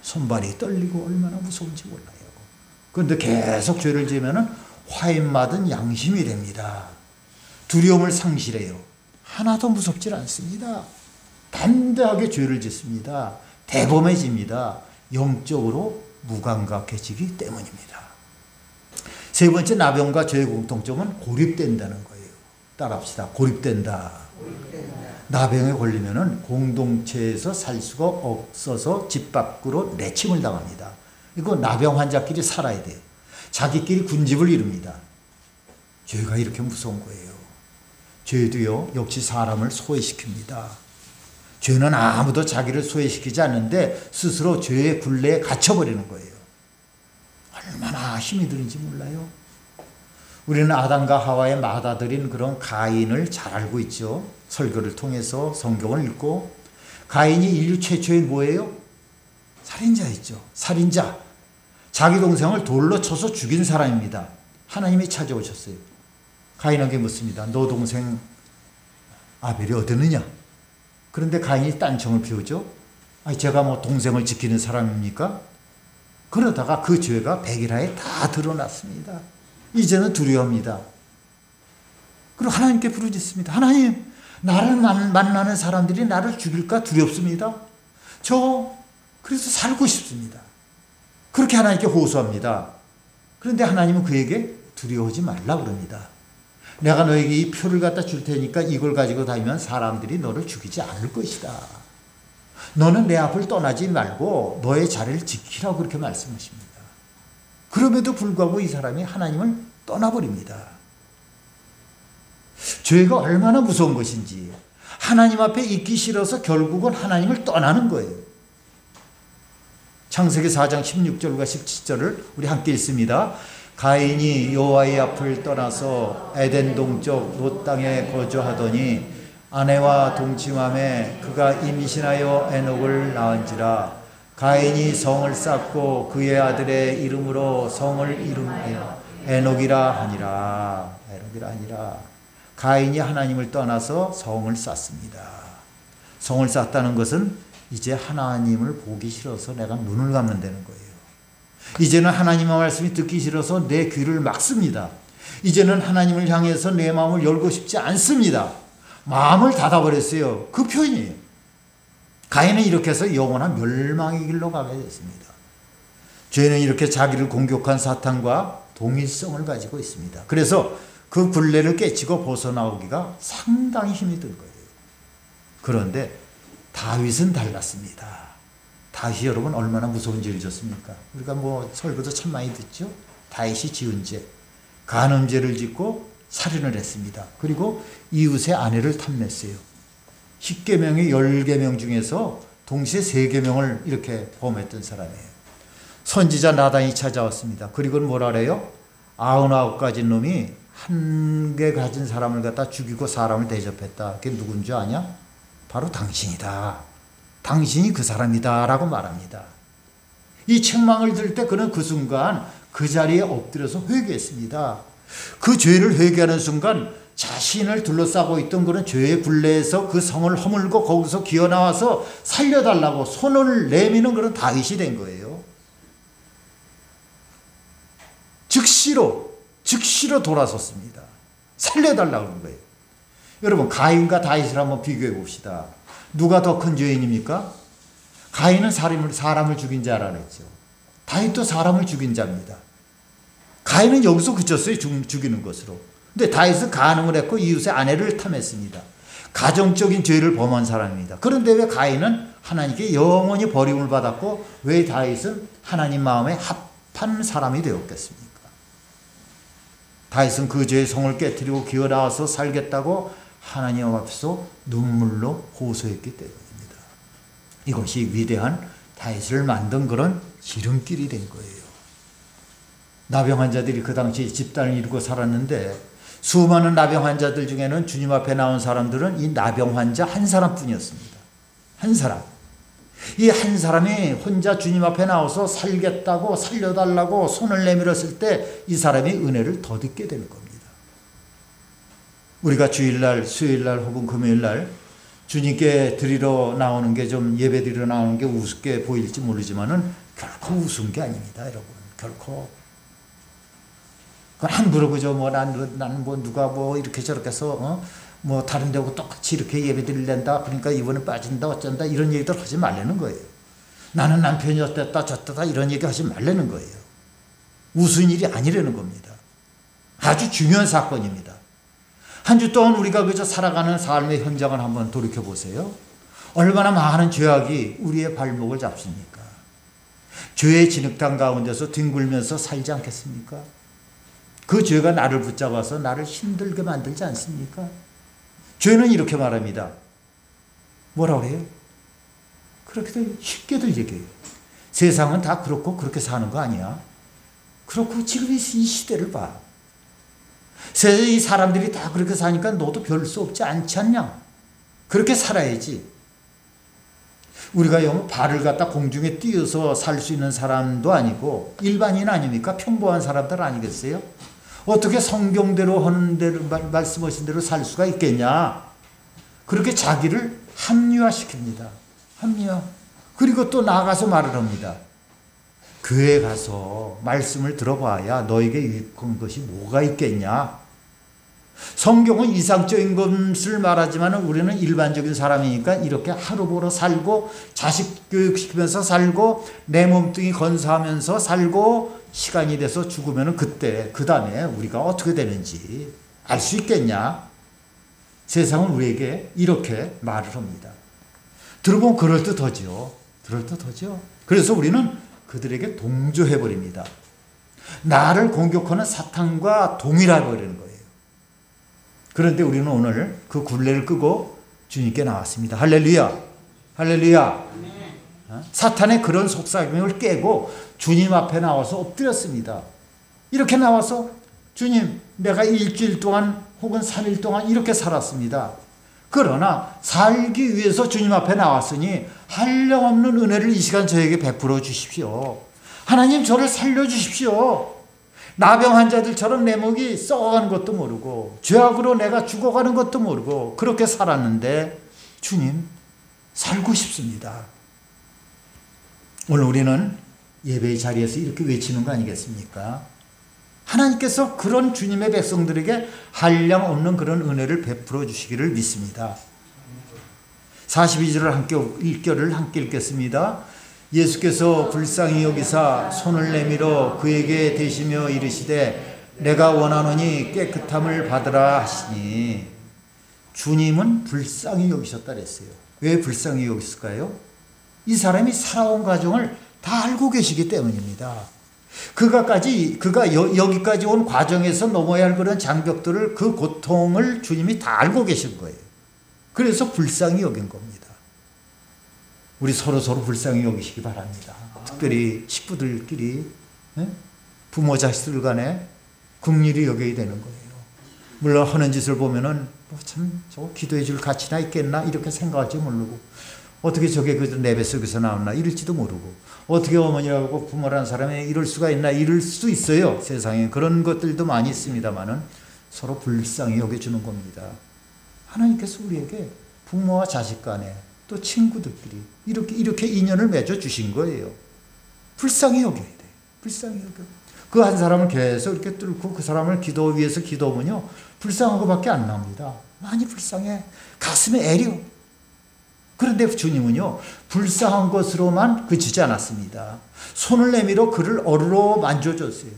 손발이 떨리고 얼마나 무서운지 몰라요. 그런데 계속 죄를 지으면 화인 맞은 양심이 됩니다. 두려움을 상실해요. 하나도 무섭지 않습니다. 담대하게 죄를 짓습니다. 대범해집니다. 영적으로 무감각해지기 때문입니다. 세 번째 나병과 죄의 공통점은 고립된다는 거예요. 따라합시다. 고립된다. 나병에 걸리면은 공동체에서 살 수가 없어서 집 밖으로 내침을 당합니다. 이거 나병 환자끼리 살아야 돼요. 자기끼리 군집을 이룹니다. 죄가 이렇게 무서운 거예요. 죄도요 역시 사람을 소외시킵니다. 죄는 아무도 자기를 소외시키지 않는데 스스로 죄의 굴레에 갇혀버리는 거예요. 얼마나 힘이 드는지 몰라요. 우리는 아담과 하와의 맏아들인 그런 가인을 잘 알고 있죠. 설교를 통해서 성경을 읽고. 가인이 인류 최초의 뭐예요? 살인자였죠. 살인자. 자기 동생을 돌로 쳐서 죽인 사람입니다. 하나님이 찾아오셨어요. 가인에게 묻습니다. 너 동생 아벨이 어디느냐? 그런데 가인이 딴청을 피우죠. 아니 제가 뭐 동생을 지키는 사람입니까? 그러다가 그 죄가 백일하에 다 드러났습니다. 이제는 두려워합니다. 그리고 하나님께 부르짖습니다. 하나님, 나를 만나는 사람들이 나를 죽일까 두렵습니다. 저 그래서 살고 싶습니다. 그렇게 하나님께 호소합니다. 그런데 하나님은 그에게 두려워하지 말라 그럽니다. 내가 너에게 이 표를 갖다 줄 테니까 이걸 가지고 다니면 사람들이 너를 죽이지 않을 것이다. 너는 내 앞을 떠나지 말고 너의 자리를 지키라고 그렇게 말씀하십니다. 그럼에도 불구하고 이 사람이 하나님을 떠나버립니다. 죄가 얼마나 무서운 것인지 하나님 앞에 있기 싫어서 결국은 하나님을 떠나는 거예요. 창세기 4장 16절과 17절을 우리 함께 읽습니다. 가인이 여호와의 앞을 떠나서 에덴 동쪽 롯 땅에 거주하더니 아내와 동침함에 그가 임신하여 에녹을 낳은지라. 가인이 성을 쌓고 그의 아들의 이름으로 성을 이름하여 에녹이라 하니라. 에녹이라 하니라. 가인이 하나님을 떠나서 성을 쌓습니다. 성을 쌓았다는 것은 이제 하나님을 보기 싫어서 내가 눈을 감는 다는 거예요. 이제는 하나님의 말씀이 듣기 싫어서 내 귀를 막습니다. 이제는 하나님을 향해서 내 마음을 열고 싶지 않습니다. 마음을 닫아버렸어요. 그 표현이에요. 가인은 이렇게 해서 영원한 멸망의 길로 가게 됐습니다. 죄는 이렇게 자기를 공격한 사탄과 동일성을 가지고 있습니다. 그래서 그 굴레를 깨치고 벗어나오기가 상당히 힘이 든 거예요. 그런데 다윗은 달랐습니다. 다윗이 여러분 얼마나 무서운 죄를 졌습니까? 우리가 뭐 설교도 참 많이 듣죠. 다윗이 지은 죄, 간음죄를 짓고 살인을 했습니다. 그리고 이웃의 아내를 탐냈어요. 10계명의 10계명 중에서 동시에 3계명을 이렇게 범했던 사람이에요. 선지자 나단이 찾아왔습니다. 그리고는 뭐라 그래요? 99가지 놈이 한 개 가진 사람을 갖다 죽이고 사람을 대접했다. 그게 누군 줄 아냐? 바로 당신이다. 당신이 그 사람이다 라고 말합니다. 이 책망을 들을 때 그는 그 순간 그 자리에 엎드려서 회개했습니다. 그 죄를 회개하는 순간 자신을 둘러싸고 있던 그런 죄의 굴레에서 그 성을 허물고 거기서 기어나와서 살려달라고 손을 내미는 그런 다윗이 된 거예요. 즉시로 돌아섰습니다. 살려달라고 그런 거예요. 여러분 가인과 다윗을 한번 비교해 봅시다. 누가 더 큰 죄인입니까? 가인은 사람을 죽인 자라 그랬죠. 다윗도 사람을 죽인 자입니다. 가인은 여기서 그쳤어요. 죽이는 것으로. 근데 다윗은 간음을 했고 이웃의 아내를 탐했습니다. 가정적인 죄를 범한 사람입니다. 그런데 왜 가인은 하나님께 영원히 버림을 받았고 왜 다윗은 하나님 마음에 합한 사람이 되었겠습니까? 다윗은 그 죄의 성을 깨뜨리고 기어나와서 살겠다고 하나님 앞에서 눈물로 호소했기 때문입니다. 이것이 위대한 다윗을 만든 그런 지름길이 된 거예요. 나병 환자들이 그 당시 집단을 이루고 살았는데 수많은 나병 환자들 중에는 주님 앞에 나온 사람들은 이 나병 환자 한 사람뿐이었습니다. 한 사람. 이 한 사람이 혼자 주님 앞에 나와서 살겠다고 살려달라고 손을 내밀었을 때 이 사람이 은혜를 더 듣게 되는 겁니다. 우리가 주일날, 수요일날 혹은 금요일날 주님께 드리러 나오는 게 좀 예배 드리러 나오는 게 우습게 보일지 모르지만은 결코 우스운 게 아닙니다, 여러분. 결코. 그건 함부로 그저 나는 누가 이렇게 저렇게 해서 뭐 다른 데하고 똑같이 이렇게 예배 드리려다 그러니까 이번에 빠진다 어쩐다 이런 얘기들 하지 말라는 거예요. 나는 남편이 어땠다 저랬다 이런 얘기 하지 말라는 거예요. 우스운 일이 아니라는 겁니다. 아주 중요한 사건입니다. 한 주 동안 우리가 그저 살아가는 삶의 현장을 한번 돌이켜 보세요. 얼마나 많은 죄악이 우리의 발목을 잡습니까? 죄의 진흙탕 가운데서 뒹굴면서 살지 않겠습니까? 그 죄가 나를 붙잡아서 나를 힘들게 만들지 않습니까? 죄는 이렇게 말합니다. 뭐라고 해요? 그렇게들 쉽게들 얘기해요. 세상은 다 그렇고 그렇게 사는 거 아니야? 그렇고 지금 이 시대를 봐. 이 사람들이 다 그렇게 사니까 너도 별 수 없지 않지 않냐? 그렇게 살아야지. 우리가 발을 갖다 공중에 띄어서 살 수 있는 사람도 아니고 일반인 아닙니까? 평범한 사람들 아니겠어요? 어떻게 성경대로 하는 대로 말씀하신 대로 살 수가 있겠냐? 그렇게 자기를 합리화시킵니다. 합리화. 그리고 또 나아가서 말을 합니다. 교회 가서 말씀을 들어봐야 너에게 유익한 것이 뭐가 있겠냐? 성경은 이상적인 것을 말하지만 우리는 일반적인 사람이니까 이렇게 하루 보러 살고 자식 교육시키면서 살고 내 몸뚱이 건사하면서 살고 시간이 돼서 죽으면 그때 그 다음에 우리가 어떻게 되는지 알 수 있겠냐? 세상은 우리에게 이렇게 말을 합니다. 들어보면 그럴듯하죠. 그럴듯하죠. 그래서 우리는 그들에게 동조해버립니다. 나를 공격하는 사탄과 동일해버리는 거예요. 그런데 우리는 오늘 그 굴레를 끄고 주님께 나왔습니다. 할렐루야. 할렐루야. 사탄의 그런 속삭임을 깨고 주님 앞에 나와서 엎드렸습니다. 이렇게 나와서 주님, 내가 일주일 동안 혹은 3일 동안 이렇게 살았습니다. 그러나 살기 위해서 주님 앞에 나왔으니 한량없는 은혜를 이 시간 저에게 베풀어 주십시오. 하나님 저를 살려주십시오. 나병 환자들처럼 내 목이 썩어가는 것도 모르고 죄악으로 내가 죽어가는 것도 모르고 그렇게 살았는데 주님 살고 싶습니다. 오늘 우리는 예배의 자리에서 이렇게 외치는 거 아니겠습니까? 하나님께서 그런 주님의 백성들에게 한량 없는 그런 은혜를 베풀어 주시기를 믿습니다. 42절을 1절을 함께 읽겠습니다. 예수께서 불쌍히 여기사 손을 내밀어 그에게 대시며 이르시되 내가 원하노니 깨끗함을 받으라 하시니 주님은 불쌍히 여기셨다 그랬어요. 왜 불쌍히 여기실까요? 이 사람이 살아온 과정을 다 알고 계시기 때문입니다. 그가 여기까지 온 과정에서 넘어야 할 그런 장벽들을 그 고통을 주님이 다 알고 계신 거예요. 그래서 불쌍히 여긴 겁니다. 우리 서로 불쌍히 여기시기 바랍니다. 특별히 식구들끼리 부모 자식들 간에 긍휼히 여겨야 되는 거예요. 물론 하는 짓을 보면은 참 저거 기도해 줄 가치나 있겠나 이렇게 생각할지 모르고 어떻게 저게 내 뱃속에서 나왔나 이럴지도 모르고 어떻게 어머니라고 부모라는 사람이 이럴 수가 있나 이럴 수도 있어요. 세상에 그런 것들도 많이 있습니다만은 서로 불쌍히 여겨주는 겁니다. 하나님께서 우리에게 부모와 자식 간에 또 친구들끼리 이렇게 인연을 맺어 주신 거예요. 불쌍히 여겨야 돼. 불쌍히 여겨. 그 한 사람을 계속 이렇게 뚫고 그 사람을 위해서 기도하면요. 불쌍한 것밖에 안 나옵니다. 많이 불쌍해. 가슴에 애려. 그런데 주님은요. 불쌍한 것으로만 그치지 않았습니다. 손을 내밀어 그를 어루로 만져줬어요.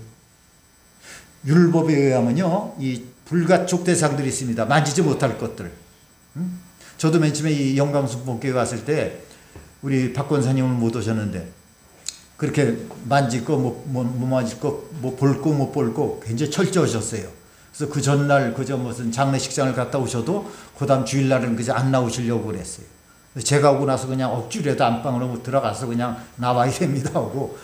율법에 의하면요. 이 불가촉 대상들이 있습니다. 만지지 못할 것들. 저도 맨 처음에 이 영광순복교회 왔을 때 우리 박 권사님을 못 오셨는데 그렇게 만질 거, 못 만질 거, 볼 거, 못 볼 거 굉장히 철저하셨어요. 그래서 그 전날 그저 무슨 장례식장을 갔다 오셔도 그 다음 주일날은 그저 안 나오시려고 그랬어요. 제가 오고 나서 그냥 억지로라도 안방으로 들어가서 그냥 나와야 됩니다 하고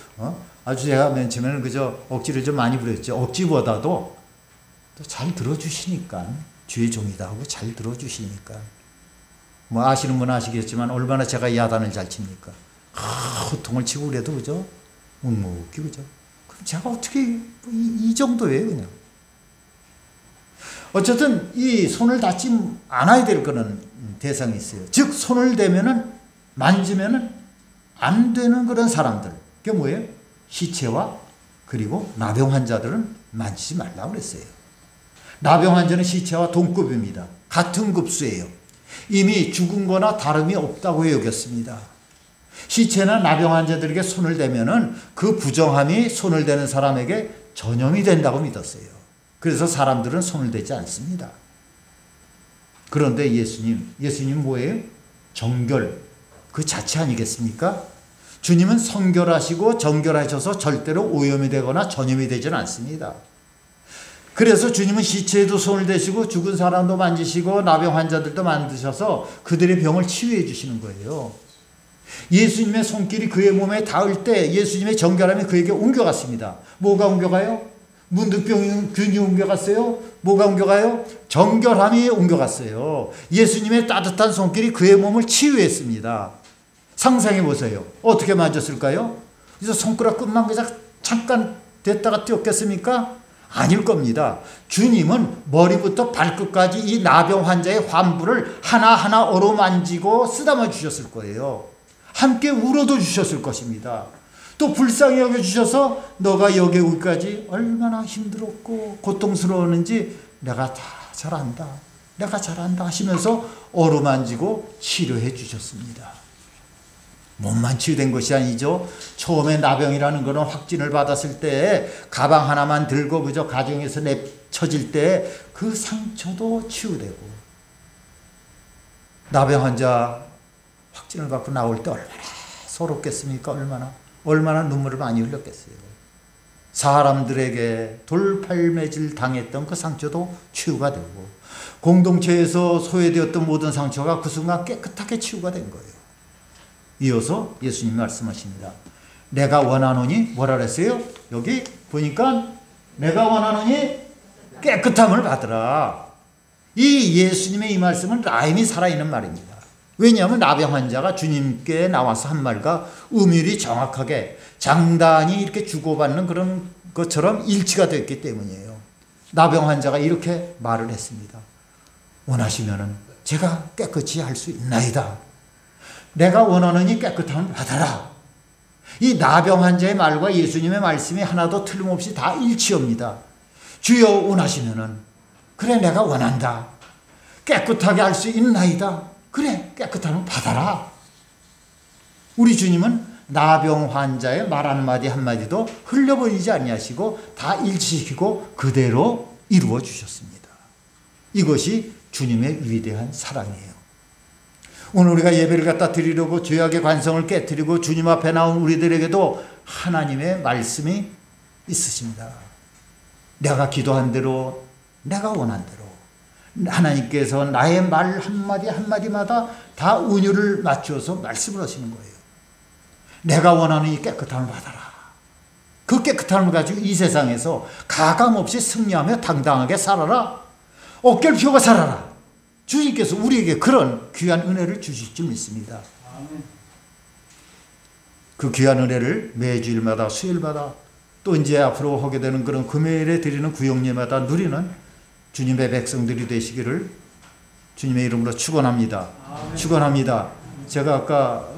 아주 제가 맨 처음에는 그저 억지를 좀 많이 부렸죠. 억지보다도 또 잘 들어주시니까 주의 종이다 하고 잘 들어주시니까 뭐 아시는 분은 아시겠지만 얼마나 제가 야단을 잘 칩니까? 호통을 치고 그래도 그죠? 묵묵히 그죠? 그럼 제가 어떻게 이 정도예요 그냥. 어쨌든 이 손을 닿지 않아야 될 거는 대상이 있어요. 즉 손을 대면은 만지면은 안 되는 그런 사람들. 그게 뭐예요? 시체와 그리고 나병 환자들은 만지지 말라고 그랬어요. 나병 환자는 시체와 동급입니다. 같은 급수예요. 이미 죽은 거나 다름이 없다고 여겼습니다. 시체나 나병 환자들에게 손을 대면은 그 부정함이 손을 대는 사람에게 전염이 된다고 믿었어요. 그래서 사람들은 손을 대지 않습니다. 그런데 예수님 뭐예요? 정결 그 자체 아니겠습니까? 주님은 성결하시고 정결하셔서 절대로 오염이 되거나 전염이 되지는 않습니다. 그래서 주님은 시체에도 손을 대시고 죽은 사람도 만지시고 나병 환자들도 만드셔서 그들의 병을 치유해 주시는 거예요. 예수님의 손길이 그의 몸에 닿을 때 예수님의 정결함이 그에게 옮겨갔습니다. 뭐가 옮겨가요? 문득병균이 옮겨갔어요? 뭐가 옮겨가요? 정결함이 옮겨갔어요. 예수님의 따뜻한 손길이 그의 몸을 치유했습니다. 상상해 보세요. 어떻게 만졌을까요? 그래서 손가락 끝만 그냥 잠깐 됐다가 뛰었겠습니까? 아닐 겁니다. 주님은 머리부터 발끝까지 이 나병 환자의 환부를 하나하나 어루만지고 쓰다만 주셨을 거예요. 함께 울어도 주셨을 것입니다. 또 불쌍히 여겨주셔서 너가 여기 오기까지 얼마나 힘들었고 고통스러웠는지 내가 다 잘 안다. 내가 잘 안다 하시면서 어루만지고 치료해 주셨습니다. 몸만 치유된 것이 아니죠. 처음에 나병이라는 것은 확진을 받았을 때 가방 하나만 들고 그저 가정에서 내쳐질 때 그 상처도 치유되고 나병 환자 확진을 받고 나올 때 얼마나 서럽겠습니까? 얼마나 눈물을 많이 흘렸겠어요. 사람들에게 돌팔매질 당했던 그 상처도 치유가 되고 공동체에서 소외되었던 모든 상처가 그 순간 깨끗하게 치유가 된 거예요. 이어서 예수님이 말씀하십니다. 내가 원하노니 뭐라 그랬어요? 여기 보니까 내가 원하노니 깨끗함을 받으라. 이 예수님의 이 말씀은 라임이 살아있는 말입니다. 왜냐하면 나병 환자가 주님께 나와서 한 말과 음율이 정확하게 장단이 이렇게 주고받는 그런 것처럼 일치가 됐기 때문이에요. 나병 환자가 이렇게 말을 했습니다. 원하시면은 제가 깨끗이 할 수 있나이다. 내가 원하느니 깨끗함을 받아라. 이 나병 환자의 말과 예수님의 말씀이 하나도 틀림없이 다 일치합니다. 주여 원하시면은 그래 내가 원한다. 깨끗하게 할 수 있나이다. 그래 깨끗함을 받아라. 우리 주님은 나병 환자의 말 한마디 한마디도 흘려버리지 아니하시고 다 일치시키고 그대로 이루어 주셨습니다. 이것이 주님의 위대한 사랑이에요. 오늘 우리가 예배를 갖다 드리려고 죄악의 관성을 깨뜨리고 주님 앞에 나온 우리들에게도 하나님의 말씀이 있으십니다. 내가 기도한 대로 내가 원한 대로 하나님께서 나의 말 한마디 한마디마다 다 은유를 맞춰서 말씀을 하시는 거예요. 내가 원하는 이 깨끗함을 받아라. 그 깨끗함을 가지고 이 세상에서 가감없이 승리하며 당당하게 살아라. 어깨를 펴고 살아라. 주님께서 우리에게 그런 귀한 은혜를 주실 줄 믿습니다. 그 귀한 은혜를 매주일마다 수요일마다 또 이제 앞으로 하게 되는 그런 금요일에 드리는 구역예마다 누리는 주님의 백성들이 되시기를 주님의 이름으로 축원합니다. 축원합니다. 제가 아까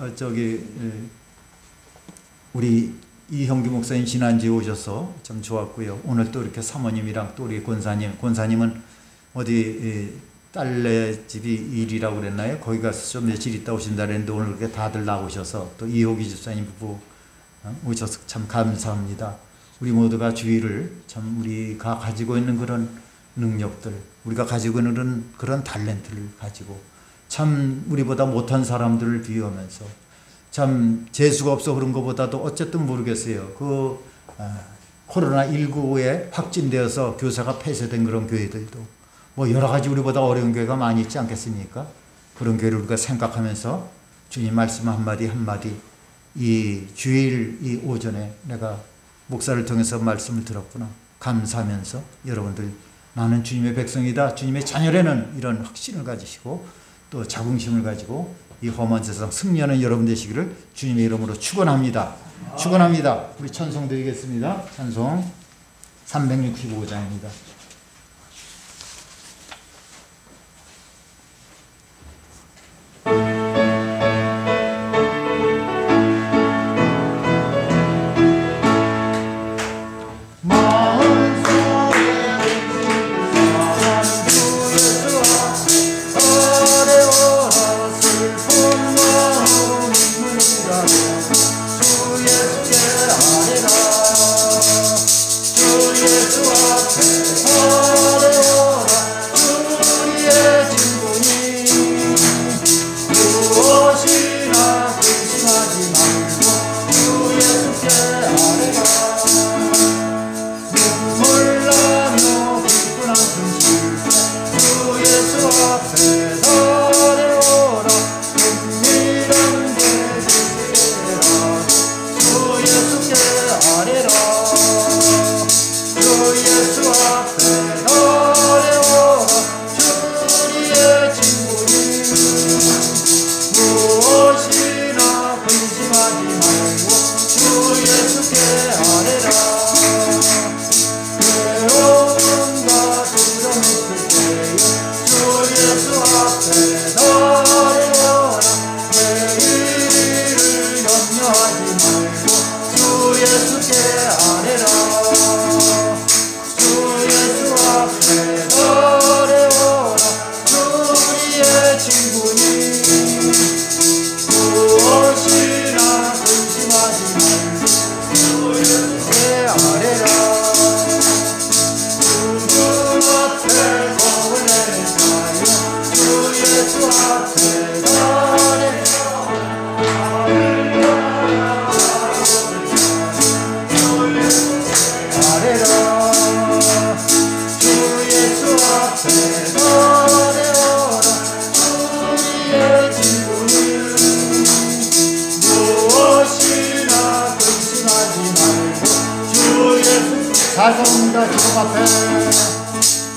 우리 이형규 목사님 지난주에 오셔서 참 좋았고요. 오늘 또 이렇게 사모님이랑 또 우리 권사님은 어디 딸네 집이 일이라고 그랬나요? 거기 가서 좀 며칠 있다 오신다 그랬는데 오늘 이렇게 다들 나오셔서 또 이호기 집사님 부부 오셔서 참 감사합니다. 우리 모두가 주의를 참 우리가 가지고 있는 그런 능력들, 우리가 가지고 있는 그런 탤런트를 가지고 참 우리보다 못한 사람들을 비유하면서 참 재수가 없어 그런 것보다도 어쨌든 모르겠어요. 코로나19에 확진되어서 교사가 폐쇄된 그런 교회들도 뭐 여러 가지 우리보다 어려운 교회가 많이 있지 않겠습니까? 그런 교회를 우리가 생각하면서 주님 말씀 한마디 한마디 이 주일 이 오전에 내가 목사를 통해서 말씀을 들었구나 감사하면서 여러분들 나는 주님의 백성이다. 주님의 자녀라는 이런 확신을 가지시고 또 자긍심을 가지고 이 험한 세상 승리하는 여러분 되시기를 주님의 이름으로 축원합니다. 축원합니다. 우리 찬송 드리겠습니다. 찬송 365장입니다.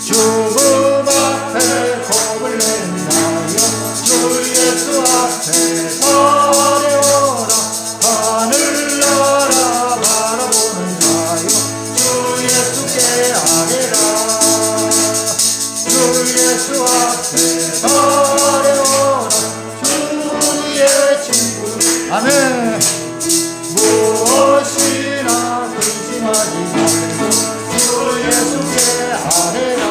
죽음 앞에 겁을 낸다요 주 예수 앞에 서려라 하늘 나라 바라보는 자요 주 예수께 아뢰라 주 예수 앞에 서려라 주의 친구 아멘. 무엇이나 근심하지 말고 주 예수께 아뢰라.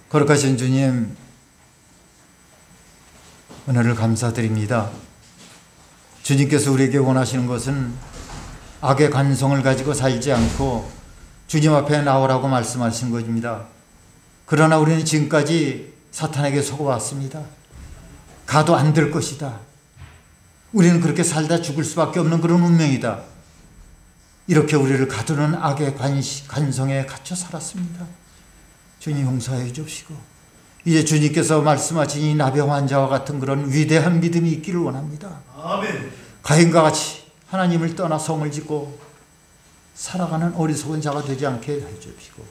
거룩하신 주님, 은혜를 감사드립니다. 주님께서 우리에게 원하시는 것은 악의 관성을 가지고 살지 않고 주님 앞에 나오라고 말씀하신 것입니다. 그러나 우리는 지금까지 사탄에게 속아왔습니다. 가도 안 될 것이다. 우리는 그렇게 살다 죽을 수밖에 없는 그런 운명이다. 이렇게 우리를 가두는 악의 관성에 갇혀 살았습니다. 주님 용서해 주시고 이제 주님께서 말씀하신 이 나병 환자와 같은 그런 위대한 믿음이 있기를 원합니다. 아멘. 가인과 같이 하나님을 떠나 성을 짓고 살아가는 어리석은 자가 되지 않게 해 주시고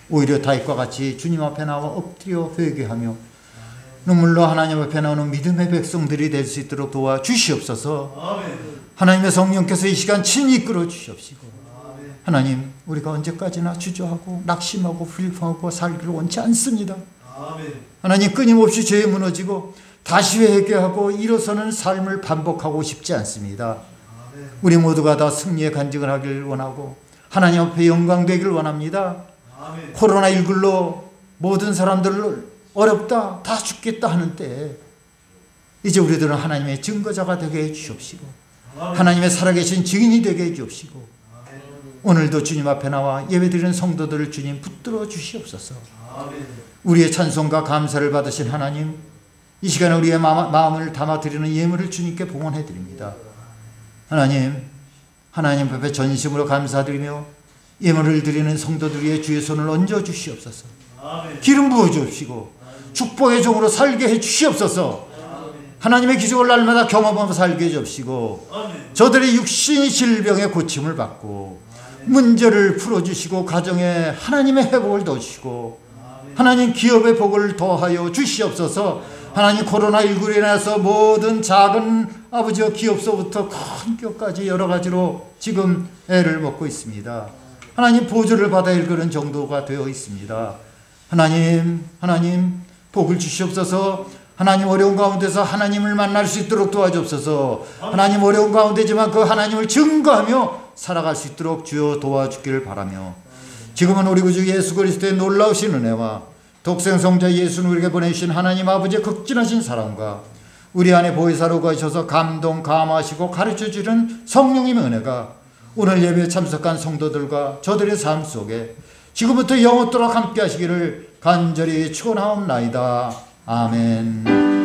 오히려 다윗과 같이 주님 앞에 나와 엎드려 회개하며 눈물로 하나님 앞에 나오는 믿음의 백성들이 될 수 있도록 도와주시옵소서. 아멘. 하나님의 성령께서 이 시간 친히 이끌어 주시옵시고 아멘. 하나님, 우리가 언제까지나 주저하고 낙심하고 불평하고 살기를 원치 않습니다. 아멘. 하나님, 끊임없이 죄에 무너지고 다시 회개하고 일어서는 삶을 반복하고 싶지 않습니다. 아멘. 우리 모두가 다 승리의 간증을 하길 원하고 하나님 앞에 영광되길 원합니다. 아멘. 코로나19로 모든 사람들 어렵다, 다 죽겠다 하는 때에 이제 우리들은 하나님의 증거자가 되게 해주시옵시고 하나님의 살아계신 증인이 되게 해주옵시고 오늘도 주님 앞에 나와 예배드리는 성도들을 주님 붙들어 주시옵소서. 우리의 찬송과 감사를 받으신 하나님, 이 시간에 우리의 마음을 담아드리는 예물을 주님께 봉헌해드립니다. 하나님 앞에 전심으로 감사드리며 예물을 드리는 성도들 위해 주의 손을 얹어 주시옵소서. 기름 부어 주옵시고 축복의 종으로 살게 해 주시옵소서. 하나님의 기적을 날마다 경험하며 살게 해 주옵시고 저들의 육신이 질병의 고침을 받고 문제를 풀어주시고 가정에 하나님의 회복을 넣으시고 하나님 기업의 복을 더하여 주시옵소서. 하나님 코로나19로 인해서 모든 작은 아버지와 기업서부터 큰 기업까지 여러 가지로 지금 애를 먹고 있습니다. 하나님 보조를 받아야 할 그런 정도가 되어 있습니다. 하나님 복을 주시옵소서. 하나님 어려운 가운데서 하나님을 만날 수 있도록 도와주옵소서. 하나님 어려운 가운데지만 그 하나님을 증거하며 살아갈 수 있도록 주여 도와주기를 바라며, 지금은 우리 구주 예수 그리스도의 놀라우신 은혜와 독생성자 예수는 우리에게 보내주신 하나님 아버지의 극진하신 사랑과 우리 안에 보혜사로 거하셔서 감동 감화하시고 가르쳐주는 성령님의 은혜가 오늘 예배에 참석한 성도들과 저들의 삶 속에 지금부터 영원토록 함께 하시기를 간절히 축원하옵나이다. 아멘.